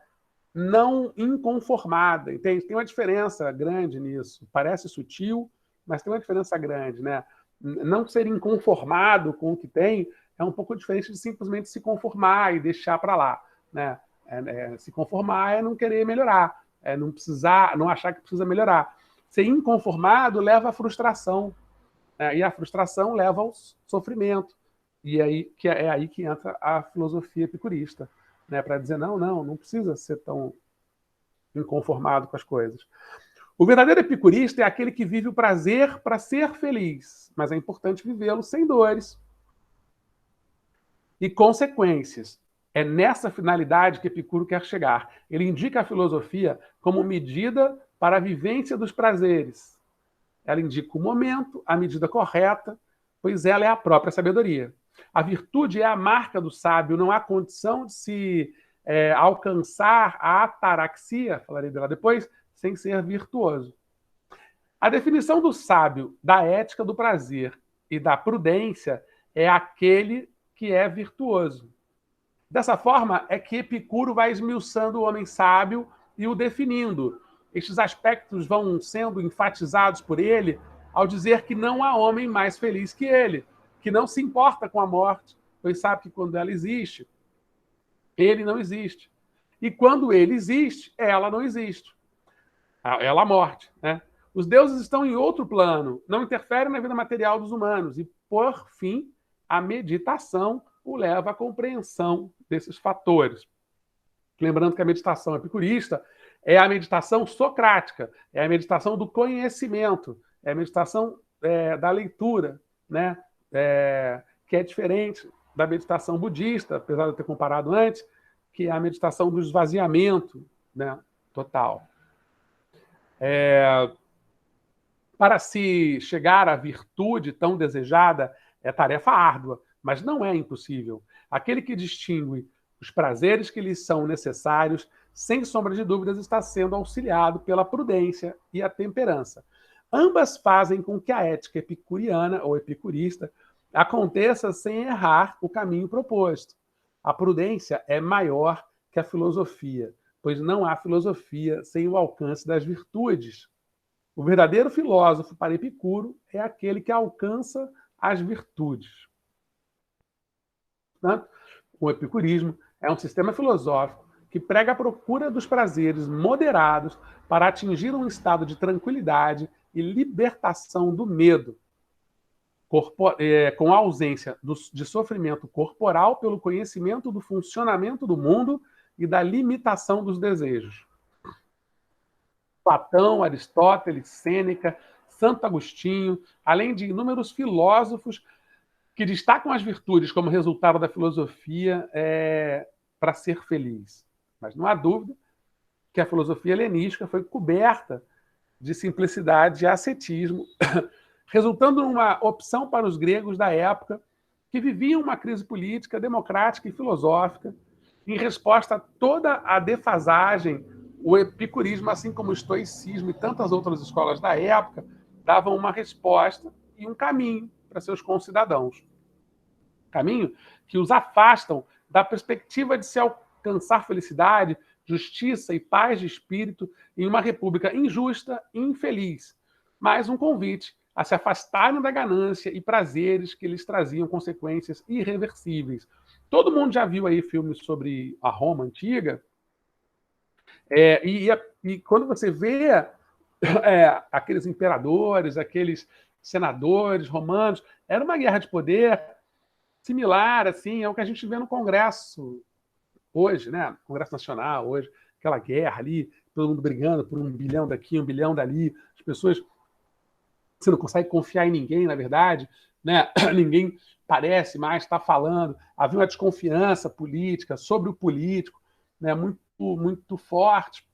não inconformada, entende? Tem uma diferença grande nisso. Parece sutil, mas tem uma diferença grande, né? Não ser inconformado com o que tem é um pouco diferente de simplesmente se conformar e deixar para lá, né? Se conformar é não querer melhorar, não achar que precisa melhorar. Ser inconformado leva à frustração, né? E a frustração leva ao sofrimento. E é aí que entra a filosofia epicurista, né? Para dizer, não precisa ser tão inconformado com as coisas. O verdadeiro epicurista é aquele que vive o prazer para ser feliz, mas é importante vivê-lo sem dores e consequências. É nessa finalidade que Epicuro quer chegar. Ele indica a filosofia como medida para a vivência dos prazeres. Ela indica o momento, a medida correta, pois ela é a própria sabedoria. A virtude é a marca do sábio, não há condição de se alcançar a ataraxia, falarei dela depois, sem ser virtuoso. A definição do sábio, da ética do prazer e da prudência é aquele que é virtuoso. Dessa forma é que Epicuro vai esmiuçando o homem sábio e o definindo. Estes aspectos vão sendo enfatizados por ele ao dizer que não há homem mais feliz que ele, que não se importa com a morte, pois sabe que quando ela existe, ele não existe. E quando ele existe, ela não existe. Ela a morte, né? Os deuses estão em outro plano, não interferem na vida material dos humanos. E, por fim, a meditação o leva à compreensão desses fatores. Lembrando que a meditação epicurista é a meditação socrática, é a meditação do conhecimento, é a meditação da leitura, né? Que é diferente da meditação budista, apesar de eu ter comparado antes, que é a meditação do esvaziamento, né? Total. Para se chegar à virtude tão desejada é tarefa árdua, mas não é impossível. Aquele que distingue os prazeres que lhes são necessários, sem sombra de dúvidas, está sendo auxiliado pela prudência e a temperança. Ambas fazem com que a ética epicuriana ou epicurista aconteça sem errar o caminho proposto. A prudência é maior que a filosofia, pois não há filosofia sem o alcance das virtudes. O verdadeiro filósofo para Epicuro é aquele que alcança as virtudes. Portanto, o epicurismo é um sistema filosófico que prega a procura dos prazeres moderados para atingir um estado de tranquilidade e libertação do medo, com a ausência de sofrimento corporal pelo conhecimento do funcionamento do mundo e da limitação dos desejos. Platão, Aristóteles, Sêneca, Santo Agostinho, além de inúmeros filósofos que destacam as virtudes como resultado da filosofia para ser feliz. Mas não há dúvida que a filosofia helenística foi coberta de simplicidade e ascetismo, resultando numa opção para os gregos da época que viviam uma crise política, democrática e filosófica. Em resposta a toda a defasagem, o epicurismo, assim como o estoicismo e tantas outras escolas da época, davam uma resposta e um caminho para seus concidadãos. Caminho que os afastam da perspectiva de se alcançar felicidade, justiça e paz de espírito em uma república injusta e infeliz, mas um convite a se afastarem da ganância e prazeres que lhes traziam consequências irreversíveis. Todo mundo já viu aí filmes sobre a Roma antiga, e quando você vê aqueles imperadores, aqueles senadores romanos, era uma guerra de poder similar, assim, ao que a gente vê no Congresso hoje, né? Congresso Nacional hoje, aquela guerra ali, todo mundo brigando por 1 bilhão daqui, 1 bilhão dali, as pessoas, você não consegue confiar em ninguém, na verdade, né? Ninguém parece mais estar falando, havia uma desconfiança política sobre o político, né? Muito forte,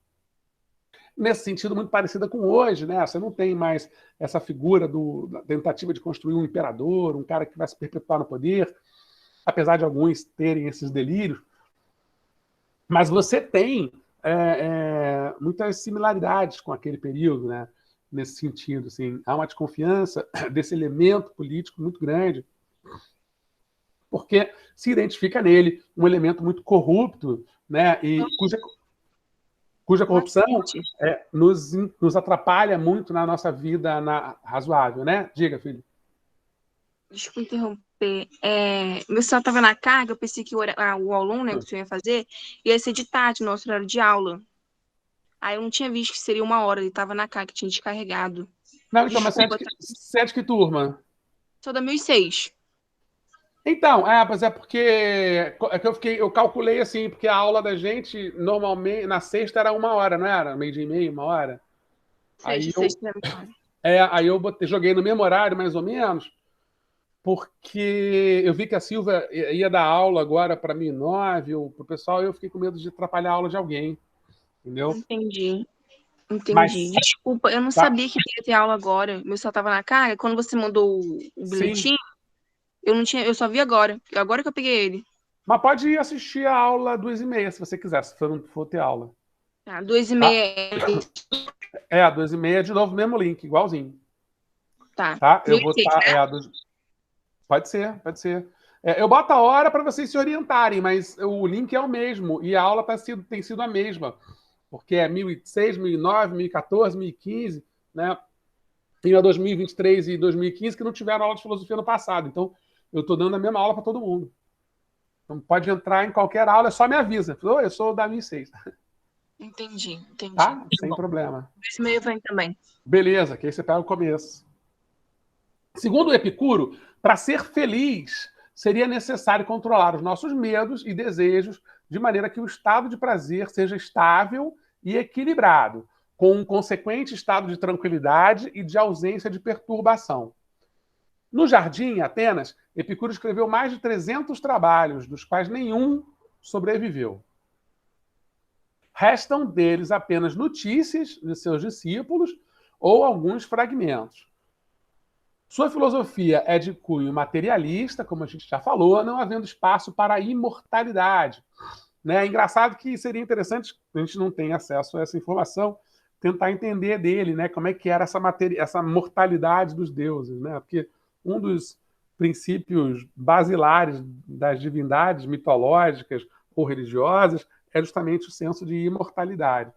nesse sentido muito parecida com hoje, né? Você não tem mais essa figura da tentativa de construir um imperador, um cara que vai se perpetuar no poder, apesar de alguns terem esses delírios, mas você tem muitas similaridades com aquele período, né? Nesse sentido, assim, há uma desconfiança desse elemento político muito grande, porque se identifica nele um elemento muito corrupto, né? E cuja corrupção nos atrapalha muito na nossa vida razoável, né? Diga, filho. Desculpa interromper. Meu celular estava na carga, eu pensei que o aulão, né, que você ia fazer, ia ser de tarde, nosso horário de aula. Aí eu não tinha visto que seria 1 hora, ele estava na carga, tinha descarregado. Não, então, mas você é de que turma? Sou da 1006. Então, mas é porque eu calculei assim, porque a aula da gente, normalmente, na sexta era 1 hora, não era? 12h30, 1 hora. Sexta. Aí eu joguei no mesmo horário, mais ou menos, porque eu vi que a Silvia ia dar aula agora para mim 9, ou para o pessoal, e eu fiquei com medo de atrapalhar a aula de alguém, entendeu? Entendi. Mas, Desculpa, eu não sabia que ia ter aula agora. Meu celular estava na carga, quando você mandou o bilhetinho, eu só vi agora. Agora que eu peguei ele. Mas pode ir assistir a aula 2h30, se você quiser, se não for ter aula. Tá, 2h30. 2h30 de novo, mesmo link, igualzinho. Tá? Eu vou estar. Pode ser. Eu boto a hora para vocês se orientarem, mas o link é o mesmo e a aula tem sido a mesma, porque é 2006, 2009, 2014, 2015, né? Tem a 2023 e 2015 que não tiveram aula de filosofia no passado, então eu estou dando a mesma aula para todo mundo. Então pode entrar em qualquer aula, é só me avisa. Eu sou da 2006. Entendi. Tá? Sem problema. 2h30 vem também. Beleza, que aí você pega o começo. Segundo o Epicuro, para ser feliz, seria necessário controlar os nossos medos e desejos de maneira que o estado de prazer seja estável e equilibrado, com um consequente estado de tranquilidade e de ausência de perturbação. No Jardim, Atenas, Epicuro escreveu mais de 300 trabalhos, dos quais nenhum sobreviveu. Restam deles apenas notícias de seus discípulos ou alguns fragmentos. Sua filosofia é de cunho materialista, como a gente já falou, não havendo espaço para a imortalidade. É engraçado que seria interessante, a gente não tem acesso a essa informação, tentar entender dele, né, como é que era essa mortalidade dos deuses, né? Porque um dos princípios basilares das divindades mitológicas ou religiosas é justamente o senso de imortalidade.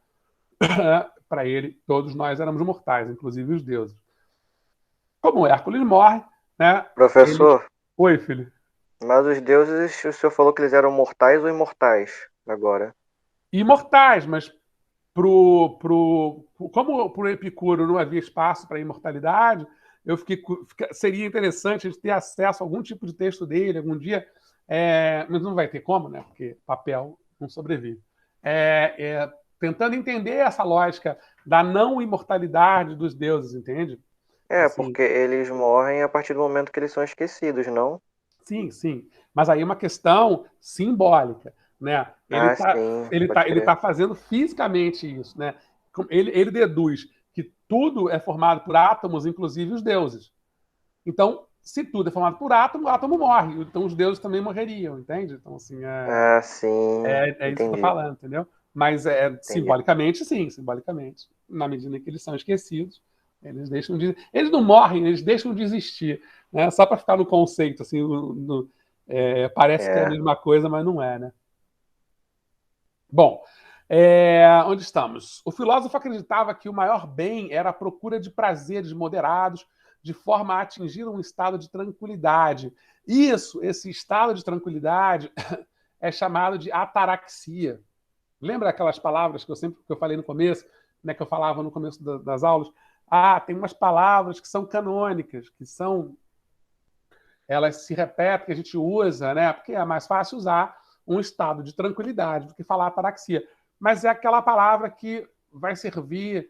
Para ele, todos nós éramos mortais, inclusive os deuses. Como Hércules morre, né? Professor? Oi, filho. Mas os deuses, o senhor falou que eles eram mortais ou imortais agora? Imortais, mas como pro Epicuro não havia espaço para imortalidade, seria interessante a gente ter acesso a algum tipo de texto dele algum dia, mas não vai ter como, né? Porque papel não sobrevive. tentando entender essa lógica da não imortalidade dos deuses, entende? Assim, porque eles morrem a partir do momento que eles são esquecidos, não? sim, sim. Mas aí é uma questão simbólica, né? Sim, pode Ele crer. tá fazendo fisicamente isso, né? Ele deduz que tudo é formado por átomos, inclusive os deuses. Então, se tudo é formado por átomo, o átomo morre. Então, os deuses também morreriam, entende? Então, assim, Sim, é isso que eu tô entendi, falando, entendeu? Mas entendi. simbolicamente, sim, simbolicamente. Na medida que eles são esquecidos, eles deixam de. Eles não morrem, eles deixam de existir. Né? Só para ficar no conceito, assim, parece que é a É, mesma coisa, mas não é, né? Bom, onde estamos? O filósofo acreditava que o maior bem era a procura de prazeres moderados, de forma a atingir um estado de tranquilidade. Esse estado de tranquilidade, é chamado de ataraxia. Lembra aquelas palavras que eu falei no começo, né, que eu falava no começo das aulas? Tem umas palavras que são canônicas, que são elas se repetem, que a gente usa, né? Porque é mais fácil usar um estado de tranquilidade do que falar ataraxia. Mas é aquela palavra que vai servir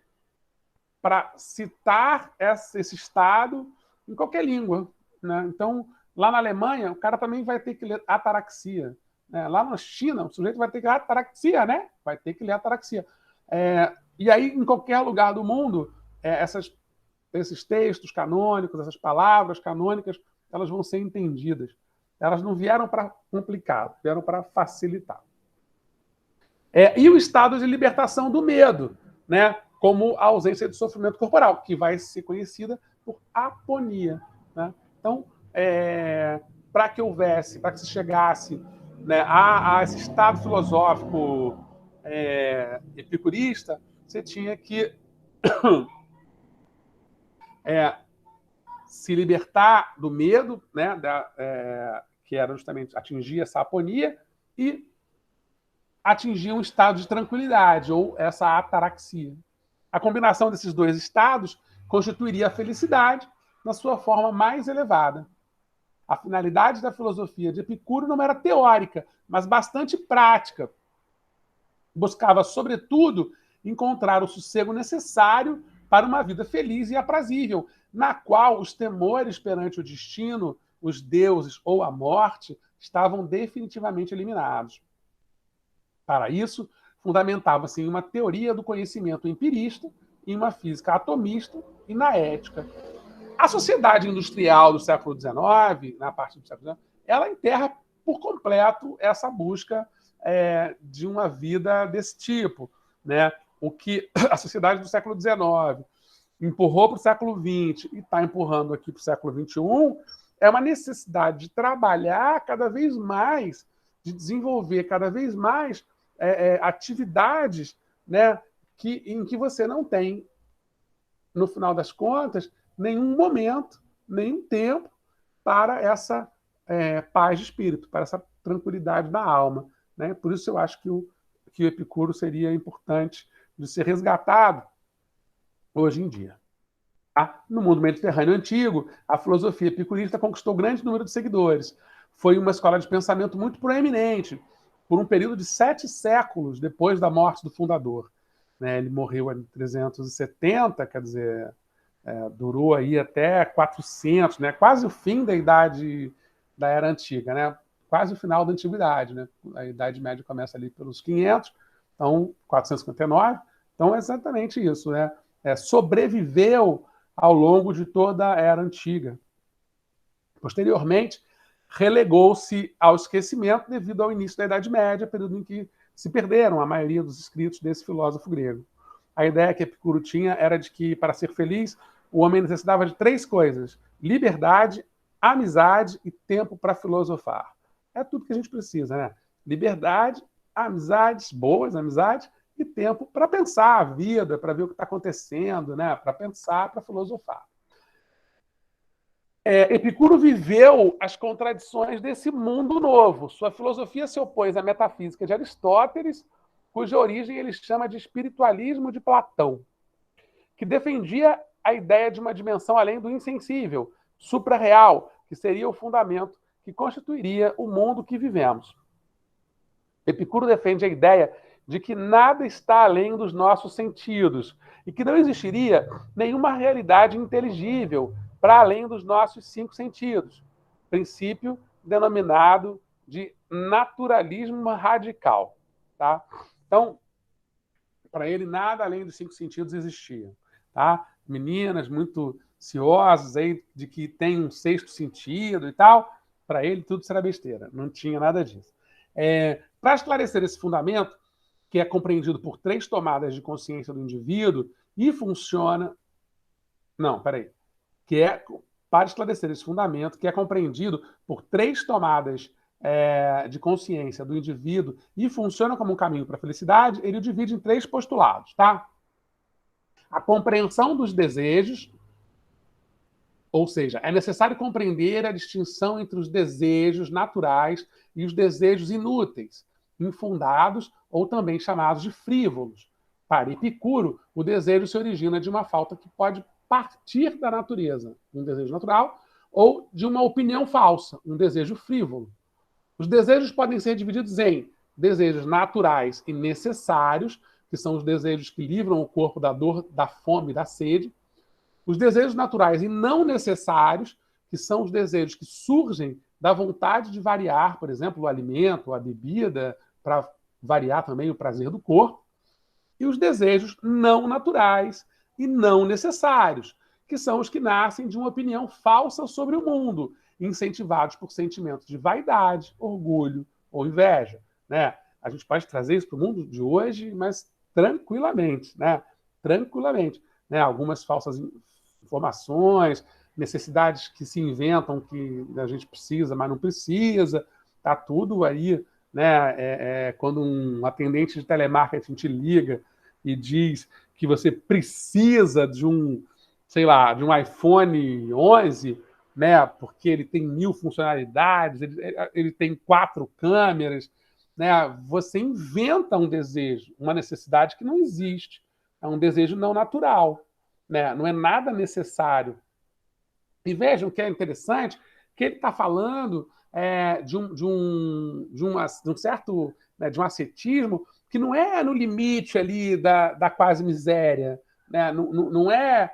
para citar esse estado em qualquer língua. Né? Então, lá na Alemanha, o cara também vai ter que ler ataraxia. Né? Lá na China, o sujeito vai ter que ler ataraxia, né? Vai ter que ler ataraxia. E aí, em qualquer lugar do mundo, esses textos canônicos, essas palavras canônicas, elas vão ser entendidas. Elas não vieram para complicar, vieram para facilitar. E o estado de libertação do medo, né? Como a ausência de sofrimento corporal, que vai ser conhecida por aponia. Né? Então, para que se chegasse, né, a esse estado filosófico epicurista, você tinha que se libertar do medo, né, que era justamente atingir essa aponia, e atingir um estado de tranquilidade, ou essa ataraxia. A combinação desses dois estados constituiria a felicidade na sua forma mais elevada. A finalidade da filosofia de Epicuro não era teórica, mas bastante prática. Buscava, sobretudo, encontrar o sossego necessário para uma vida feliz e aprazível, na qual os temores perante o destino, os deuses ou a morte estavam definitivamente eliminados. Para isso, fundamentava-se em uma teoria do conhecimento empirista, em uma física atomista e na ética. A sociedade industrial do século XIX, na parte do século XIX, ela enterra por completo essa busca de uma vida desse tipo. Né? O que a sociedade do século XIX empurrou para o século XX e está empurrando aqui para o século XXI é uma necessidade de trabalhar cada vez mais, de desenvolver cada vez mais atividades, né, em que você não tem, no final das contas, nenhum momento, nenhum tempo para essa paz de espírito, para essa tranquilidade da alma. Né? Por isso eu acho que o Epicuro seria importante de ser resgatado hoje em dia. Tá? No mundo mediterrâneo antigo, a filosofia epicurista conquistou grande número de seguidores. Foi uma escola de pensamento muito proeminente, por um período de 7 séculos depois da morte do fundador. Né? Ele morreu em 370, quer dizer, durou aí até 400, né? Quase o fim da idade da Era Antiga, né? Quase o final da Antiguidade. Né? A Idade Média começa ali pelos 500, então 459. Então é exatamente isso. Né? Sobreviveu ao longo de toda a Era Antiga. Posteriormente, relegou-se ao esquecimento devido ao início da Idade Média, período em que se perderam a maioria dos escritos desse filósofo grego. A ideia que Epicuro tinha era de que, para ser feliz, o homem necessitava de 3 coisas: liberdade, amizade e tempo para filosofar. É tudo que a gente precisa, né? Liberdade, amizades, boas amizades, e tempo para pensar a vida, para ver o que está acontecendo, né? Para pensar, para filosofar. Epicuro viveu as contradições desse mundo novo. Sua filosofia se opôs à metafísica de Aristóteles, cuja origem ele chama de espiritualismo de Platão, que defendia a ideia de uma dimensão além do insensível, suprarreal, que seria o fundamento que constituiria o mundo que vivemos. Epicuro defende a ideia de que nada está além dos nossos sentidos e que não existiria nenhuma realidade inteligível para além dos nossos 5 sentidos. Princípio denominado de naturalismo radical. Tá? Então, para ele, nada além dos 5 sentidos existia. Tá? Meninas muito ciosas aí de que tem um 6º sentido e tal, para ele tudo será besteira, não tinha nada disso. Para esclarecer esse fundamento, que é compreendido por 3 tomadas de consciência do indivíduo e funciona... Não, peraí. Para esclarecer esse fundamento, que é compreendido por 3 tomadas de consciência do indivíduo e funciona como um caminho para a felicidade, ele o divide em 3 postulados, tá? A compreensão dos desejos, ou seja, é necessário compreender a distinção entre os desejos naturais e os desejos inúteis, infundados ou também chamados de frívolos. Para Epicuro, o desejo se origina de uma falta que pode partir da natureza, um desejo natural, ou de uma opinião falsa, um desejo frívolo. Os desejos podem ser divididos em desejos naturais e necessários, que são os desejos que livram o corpo da dor, da fome e da sede. Os desejos naturais e não necessários, que são os desejos que surgem da vontade de variar, por exemplo, o alimento, a bebida, para variar também o prazer do corpo. E os desejos não naturais e não necessários, que são os que nascem de uma opinião falsa sobre o mundo, incentivados por sentimentos de vaidade, orgulho ou inveja. Né? A gente pode trazer isso para o mundo de hoje, mas tranquilamente. Né? Tranquilamente. Né? Algumas falsas informações, necessidades que se inventam que a gente precisa, mas não precisa. Está tudo aí. Né? Quando um atendente de telemarketing te liga e diz que você precisa de um, sei lá, de um iPhone 11, né? Porque ele tem 1000 funcionalidades, ele tem 4 câmeras, né? Você inventa um desejo, uma necessidade que não existe. É um desejo não natural, né? Não é nada necessário. E vejam que é interessante que ele está falando de um certo, né, de um ascetismo que não é no limite ali da quase miséria, né? Não é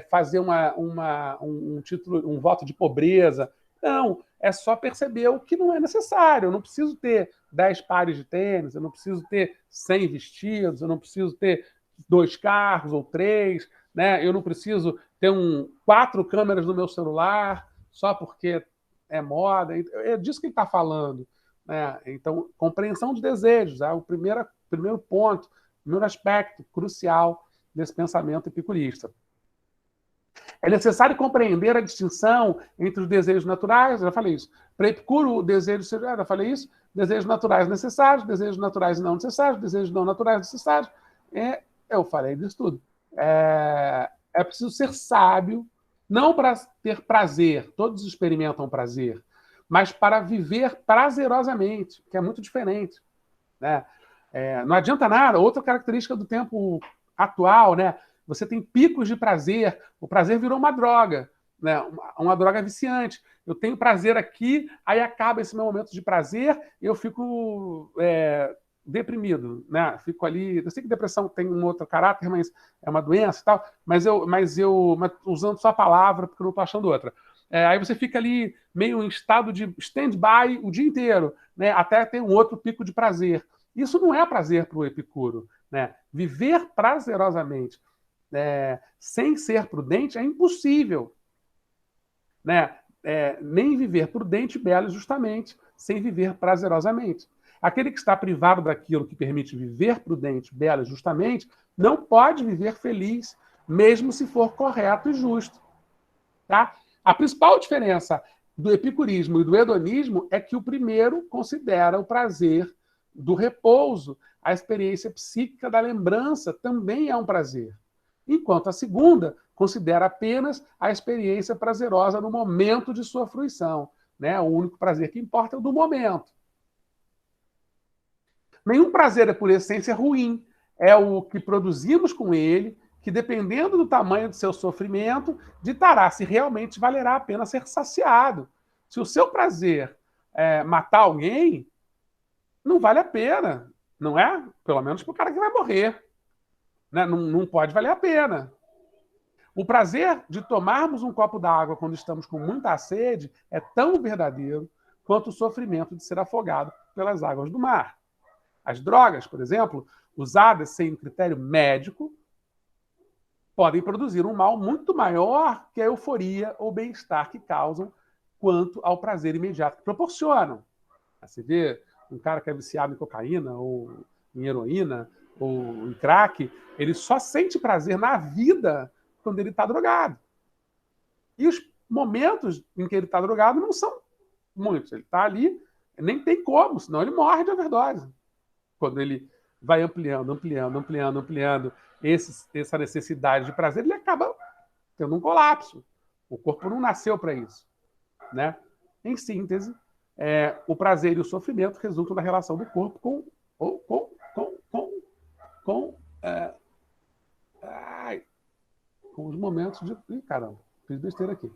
fazer um voto de pobreza. Não, é só perceber o que não é necessário. Eu não preciso ter 10 pares de tênis, eu não preciso ter 100 vestidos, eu não preciso ter 2 carros ou 3, né? Eu não preciso ter 4 câmeras no meu celular só porque é moda. É disso que ele está falando. Né? Então, compreensão de desejos é o primeiro ponto, o primeiro aspecto crucial desse pensamento epicurista. É necessário compreender a distinção entre os desejos naturais, já falei isso. Para Epicuro, o desejo, já falei isso, desejos naturais necessários, desejos naturais não necessários, desejos não naturais necessários. Eu falei disso tudo. É preciso ser sábio, não para ter prazer, todos experimentam prazer, mas para viver prazerosamente, que é muito diferente. Né? Não adianta nada, outra característica do tempo atual, né? Você tem picos de prazer, o prazer virou uma droga, né? Uma droga viciante. Eu tenho prazer aqui, aí acaba esse meu momento de prazer e eu fico deprimido, né? Fico ali. Eu sei que depressão tem um outro caráter, mas é uma doença e tal, mas usando só a palavra, porque eu não estou achando outra. Aí você fica ali meio em estado de stand-by o dia inteiro, né? Até ter um outro pico de prazer. Isso não é prazer para o Epicuro. Né? Viver prazerosamente sem ser prudente é impossível. Né? Nem viver prudente e belo justamente sem viver prazerosamente. Aquele que está privado daquilo que permite viver prudente, belo e justamente, não pode viver feliz, mesmo se for correto e justo. Tá? A principal diferença do epicurismo e do hedonismo é que o primeiro considera o prazer do repouso, a experiência psíquica da lembrança também é um prazer. Enquanto a segunda considera apenas a experiência prazerosa no momento de sua fruição. Né? O único prazer que importa é o do momento. Nenhum prazer é, por essência, ruim. É o que produzimos com ele, que, dependendo do tamanho do seu sofrimento, ditará se realmente valerá a pena ser saciado. Se o seu prazer é matar alguém, não vale a pena. Não é? Pelo menos para o cara que vai morrer. Né? Não pode valer a pena. O prazer de tomarmos um copo d'água quando estamos com muita sede é tão verdadeiro quanto o sofrimento de ser afogado pelas águas do mar. As drogas, por exemplo, usadas sem critério médico, podem produzir um mal muito maior que a euforia ou bem-estar que causam quanto ao prazer imediato que proporcionam. Você vê um cara que é viciado em cocaína, ou em heroína, ou em crack, ele só sente prazer na vida quando ele está drogado. E os momentos em que ele está drogado não são muitos. Ele está ali, nem tem como, senão ele morre de overdose. Quando ele vai ampliando essa necessidade de prazer, ele acaba tendo um colapso. O corpo não nasceu para isso. Né? Em síntese, o prazer e o sofrimento resultam da relação do corpo com os momentos de... Ih, caramba, fiz besteira aqui.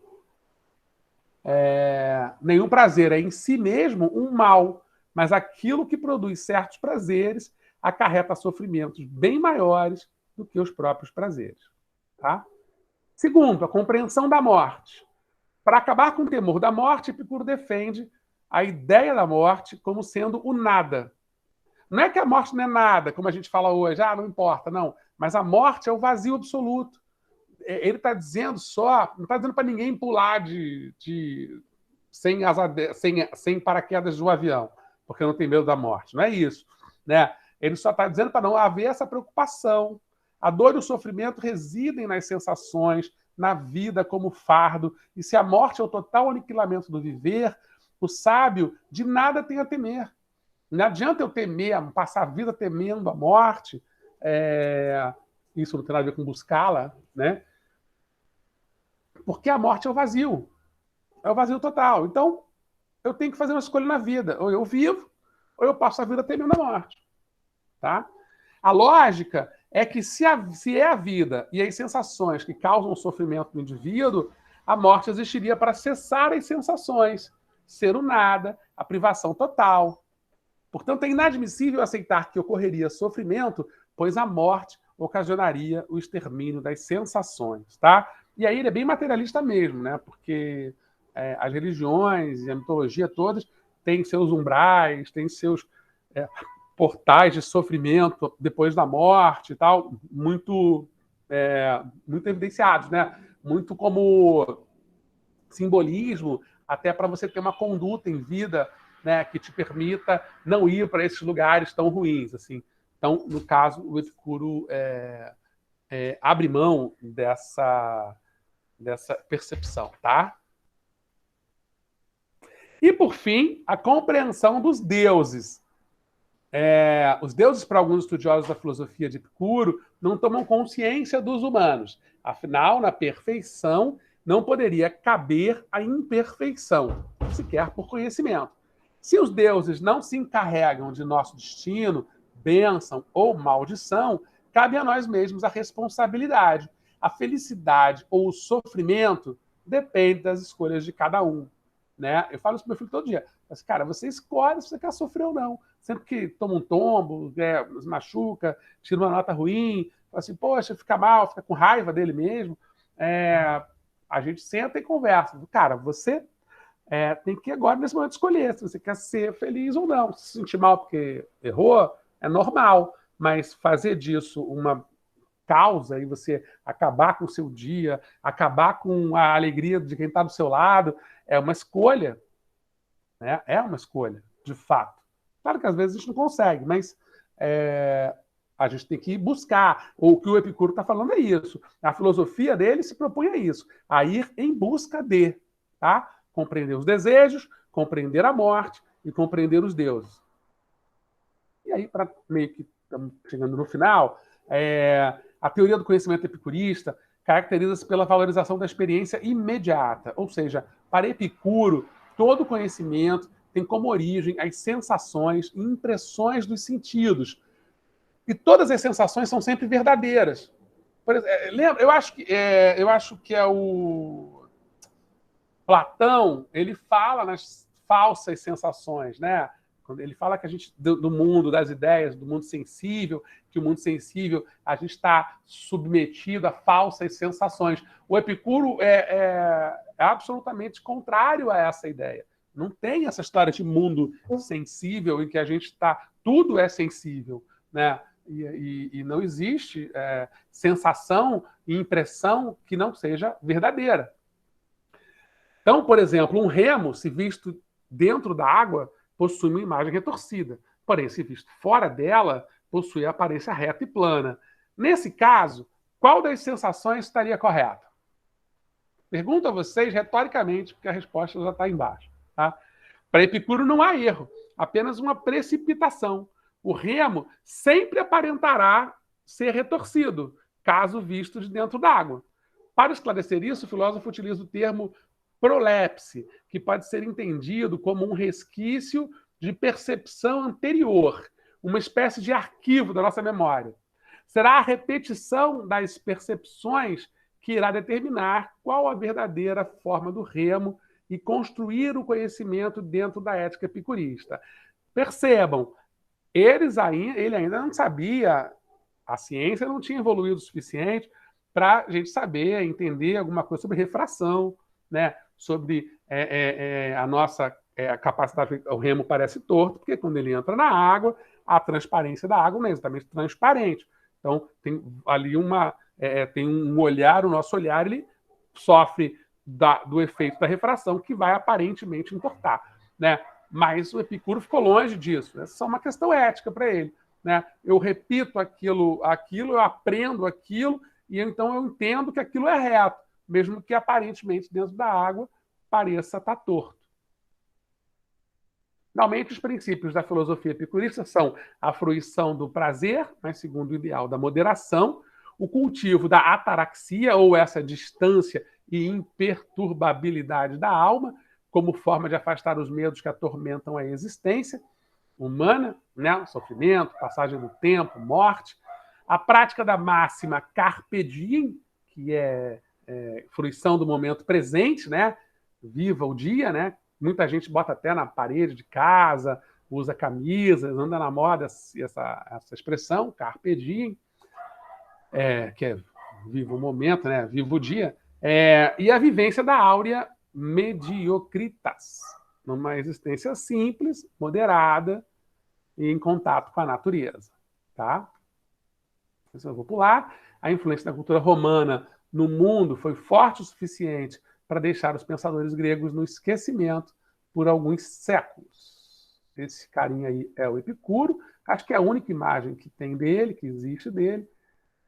Nenhum prazer é em si mesmo um mal, mas aquilo que produz certos prazeres acarreta sofrimentos bem maiores do que os próprios prazeres. Tá? Segundo, a compreensão da morte. Para acabar com o temor da morte, Epicuro defende a ideia da morte como sendo o nada. Não é que a morte não é nada, como a gente fala hoje, não importa, não. Mas a morte é o vazio absoluto. Ele está dizendo não está dizendo para ninguém pular sem paraquedas de um avião, porque não tem medo da morte. Não é isso. Né? Ele só está dizendo para não haver essa preocupação. A dor e o sofrimento residem nas sensações, na vida como fardo, e se a morte é o total aniquilamento do viver, o sábio de nada tem a temer. Não adianta eu temer, passar a vida temendo a morte, isso não tem nada a ver com buscá-la, né? Porque a morte é o vazio total. Então, eu tenho que fazer uma escolha na vida, ou eu vivo, ou eu passo a vida temendo a morte. Tá? A lógica é que se é a vida e as sensações que causam o sofrimento no indivíduo, a morte existiria para cessar as sensações, ser o nada, a privação total. Portanto, é inadmissível aceitar que ocorreria sofrimento, pois a morte ocasionaria o extermínio das sensações. Tá? E aí ele é bem materialista mesmo, né? Porque as religiões e a mitologia todas têm seus umbrais, têm seus... portais de sofrimento depois da morte e tal, muito evidenciados, né? Muito como simbolismo, até para você ter uma conduta em vida, né, que te permita não ir para esses lugares tão ruins. Assim. Então, no caso, o Epicuro abre mão dessa percepção. Tá? E, por fim, a compreensão dos deuses. Os deuses, para alguns estudiosos da filosofia de Epicuro, não tomam consciência dos humanos. Afinal, na perfeição, não poderia caber a imperfeição, sequer por conhecimento. Se os deuses não se encarregam de nosso destino, bênção ou maldição, cabe a nós mesmos a responsabilidade. A felicidade ou o sofrimento depende das escolhas de cada um. Né? Eu falo isso para meu filho todo dia. Mas, cara, você escolhe se você quer sofrer ou não. Sempre que toma um tombo, se machuca, tira uma nota ruim, fala assim, poxa, fica mal, fica com raiva dele mesmo, a gente senta e conversa. Cara, você tem que agora, nesse momento, escolher se você quer ser feliz ou não. Se sentir mal porque errou, é normal, mas fazer disso uma causa e você acabar com o seu dia, acabar com a alegria de quem está do seu lado, é uma escolha. Né? É uma escolha, de fato. Claro que às vezes a gente não consegue, mas a gente tem que buscar. O que o Epicuro está falando é isso. A filosofia dele se propõe a isso, a ir em busca de, tá? Compreender os desejos, compreender a morte e compreender os deuses. E aí, para meio que estamos chegando no final, a teoria do conhecimento epicurista caracteriza-se pela valorização da experiência imediata, ou seja, para Epicuro, todo conhecimento tem como origem as sensações e impressões dos sentidos. E todas as sensações são sempre verdadeiras. Por exemplo, lembra? Eu acho que é o Platão, ele fala nas falsas sensações, né? Quando ele fala que a gente, do mundo das ideias, do mundo sensível, que o mundo sensível a gente está submetido a falsas sensações. O Epicuro é absolutamente contrário a essa ideia. Não tem essa história de mundo sensível em que a gente está... Tudo é sensível, né? E não existe sensação e impressão que não seja verdadeira. Então, por exemplo, um remo, se visto dentro da água, possui uma imagem retorcida. Porém, se visto fora dela, possui a aparência reta e plana. Nesse caso, qual das sensações estaria correta? Pergunto a vocês retoricamente, porque a resposta já está embaixo. Tá? Para Epicuro não há erro, apenas uma precipitação. O remo sempre aparentará ser retorcido, caso visto de dentro d'água. Para esclarecer isso, o filósofo utiliza o termo prolepse, que pode ser entendido como um resquício de percepção anterior, uma espécie de arquivo da nossa memória. Será a repetição das percepções que irá determinar qual a verdadeira forma do remo e construir o conhecimento dentro da ética epicurista. Percebam, ele ainda não sabia, a ciência não tinha evoluído o suficiente para a gente saber, entender alguma coisa sobre refração, né? Sobre a nossa capacidade. O remo parece torto, porque quando ele entra na água, a transparência da água não é exatamente transparente. Então, tem ali tem um olhar, o nosso olhar ele sofre do efeito da refração, que vai aparentemente entortar, né? Mas o Epicuro ficou longe disso. Essa é só uma questão ética para ele, né? Eu repito aquilo, eu aprendo aquilo, e então eu entendo que aquilo é reto, mesmo que aparentemente dentro da água pareça estar torto. Finalmente, os princípios da filosofia epicurista são a fruição do prazer, mas segundo o ideal da moderação, o cultivo da ataraxia, ou essa distância e imperturbabilidade da alma, como forma de afastar os medos que atormentam a existência humana, né? Sofrimento, passagem do tempo, morte. A prática da máxima carpe diem, que é fruição do momento presente, né? Viva o dia, né? Muita gente bota até na parede de casa, usa camisas, anda na moda essa expressão, carpe diem, que é viva o momento, né? Viva o dia. E a vivência da áurea mediocritas, numa existência simples, moderada e em contato com a natureza. Tá? Eu vou pular. A influência da cultura romana no mundo foi forte o suficiente para deixar os pensadores gregos no esquecimento por alguns séculos. Esse carinha aí é o Epicuro. Acho que é a única imagem que tem dele, que existe dele.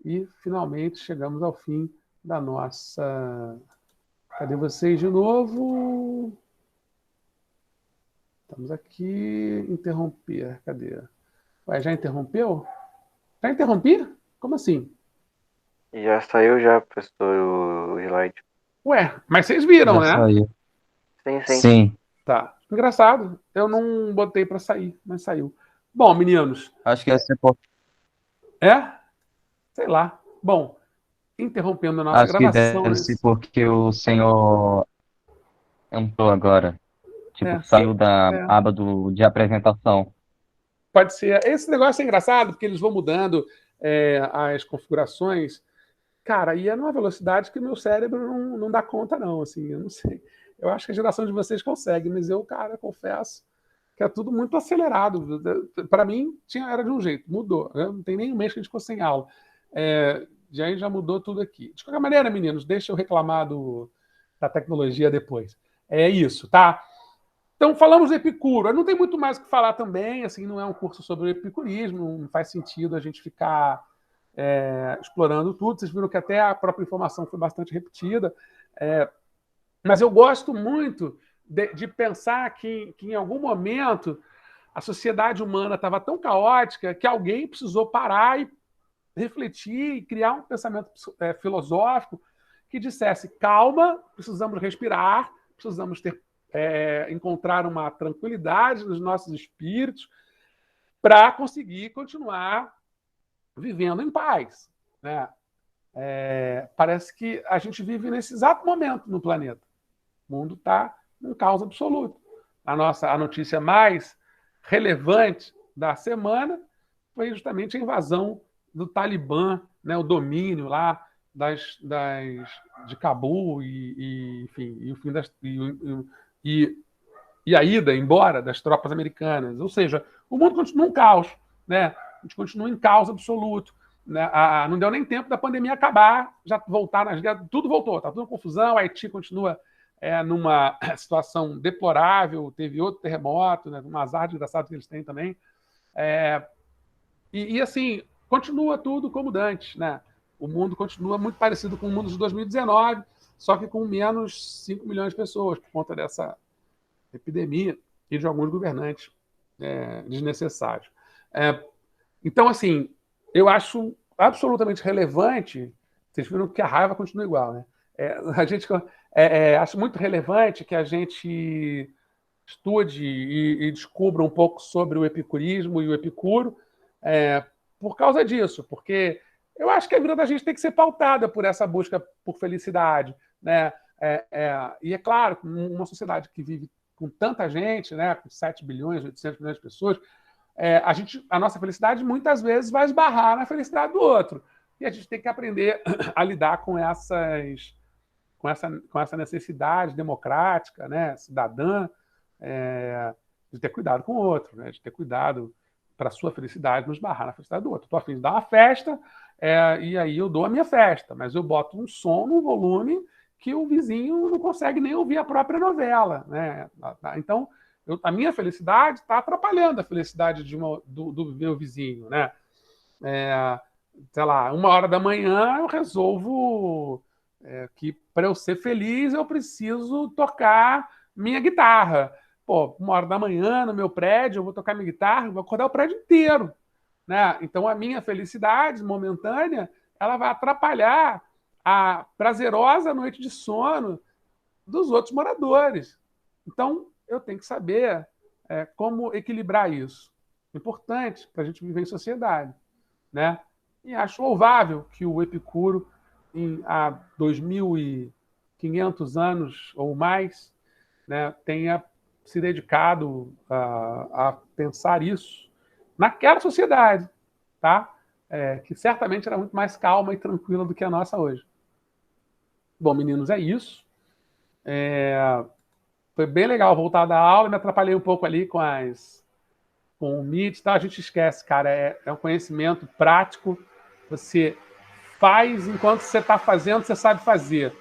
E, finalmente, chegamos ao fim da nossa... Cadê vocês de novo? Estamos aqui. Interromper. Cadê? Ué, já interrompeu? Já interrompi? Como assim? Já saiu já, professor, o slide. Ué, mas vocês viram, Já né? saiu. Sim. Sim, Tá. Engraçado. Eu não botei para sair, mas saiu. Bom, meninos. acho que esse é por- Sei lá. Bom, interrompendo a nossa acho que gravação, deve né? ser porque o senhor entrou agora. Tipo, saiu da É. aba de apresentação. Pode ser. Esse negócio é engraçado, porque eles vão mudando as configurações. Cara, e é numa velocidade que meu cérebro não dá conta, não. Assim, eu não sei. Eu acho que a geração de vocês consegue, mas eu, cara, confesso que é tudo muito acelerado. Para mim, era de um jeito, mudou. Né? Não tem nem um mês que a gente ficou sem aula. Já mudou tudo aqui. De qualquer maneira, meninos, deixa eu reclamar da tecnologia depois. É isso, tá? Então, falamos do Epicuro. Não tem muito mais o que falar também, assim, não é um curso sobre o epicurismo, não faz sentido a gente ficar explorando tudo. Vocês viram que até a própria informação foi bastante repetida. Mas eu gosto muito de pensar que em algum momento a sociedade humana estava tão caótica que alguém precisou parar e refletir e criar um pensamento filosófico que dissesse: calma, precisamos respirar, precisamos encontrar uma tranquilidade nos nossos espíritos para conseguir continuar vivendo em paz. Né? Parece que a gente vive nesse exato momento no planeta. O mundo está em caos absoluto. A notícia mais relevante da semana foi justamente a invasão do Talibã, né, o domínio lá de Cabul enfim, e o fim e a ida embora das tropas americanas. Ou seja, o mundo continua um caos, né? A gente continua em caos absoluto. Né? Não deu nem tempo da pandemia acabar, já voltar nas guerras, tudo voltou, está tudo em confusão, o Haiti continua numa situação deplorável, teve outro terremoto, né? Um azar desgraçado que eles têm também. E assim, continua tudo como antes, né? O mundo continua muito parecido com o mundo de 2019, só que com menos 5 milhões de pessoas, por conta dessa epidemia e de alguns governantes desnecessários. Então, assim, eu acho absolutamente relevante, vocês viram que a raiva continua igual, né? Acho muito relevante que a gente estude e descubra um pouco sobre o epicurismo e o Epicuro, por causa disso, porque eu acho que a vida da gente tem que ser pautada por essa busca por felicidade, né? E é claro, uma sociedade que vive com tanta gente, né, com 7 bilhões, 800 milhões de pessoas, a nossa felicidade muitas vezes vai esbarrar na felicidade do outro. E a gente tem que aprender a lidar com essa necessidade democrática, né, cidadã, de ter cuidado com o outro, né, de ter cuidado para a sua felicidade não esbarrar na felicidade do outro. Estou a fim de dar uma festa, e aí eu dou a minha festa, mas eu boto um som no volume que o vizinho não consegue nem ouvir a própria novela. Né? Então, a minha felicidade está atrapalhando a felicidade do meu vizinho. Né? Sei lá, 1h da manhã eu resolvo que para eu ser feliz eu preciso tocar minha guitarra. Pô, 1h da manhã no meu prédio eu vou tocar minha guitarra, vou acordar o prédio inteiro. Né? Então a minha felicidade momentânea ela vai atrapalhar a prazerosa noite de sono dos outros moradores. Então eu tenho que saber como equilibrar isso. Importante para a gente viver em sociedade. Né? E acho louvável que o Epicuro, há 2.500 anos ou mais, né, tenha se dedicado a pensar isso naquela sociedade, tá? Que certamente era muito mais calma e tranquila do que a nossa hoje. Bom, meninos, é isso. Foi bem legal voltar da aula, me atrapalhei um pouco ali com o Meet, tá? A gente esquece, cara, é um conhecimento prático, você faz enquanto você está fazendo, você sabe fazer.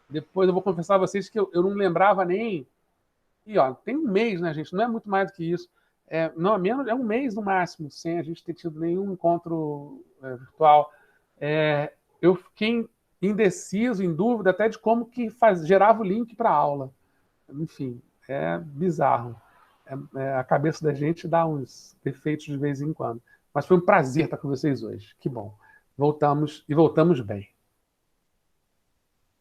Depois eu vou confessar a vocês que eu não lembrava nem... E, ó, tem um mês, né, gente? Não é muito mais do que isso. Não, menos, é um mês no máximo, sem a gente ter tido nenhum encontro virtual. Eu fiquei indeciso, em dúvida, até de como que gerava o link para a aula. Enfim, é bizarro. A cabeça da gente dá uns defeitos de vez em quando. Mas foi um prazer estar com vocês hoje. Que bom. Voltamos bem.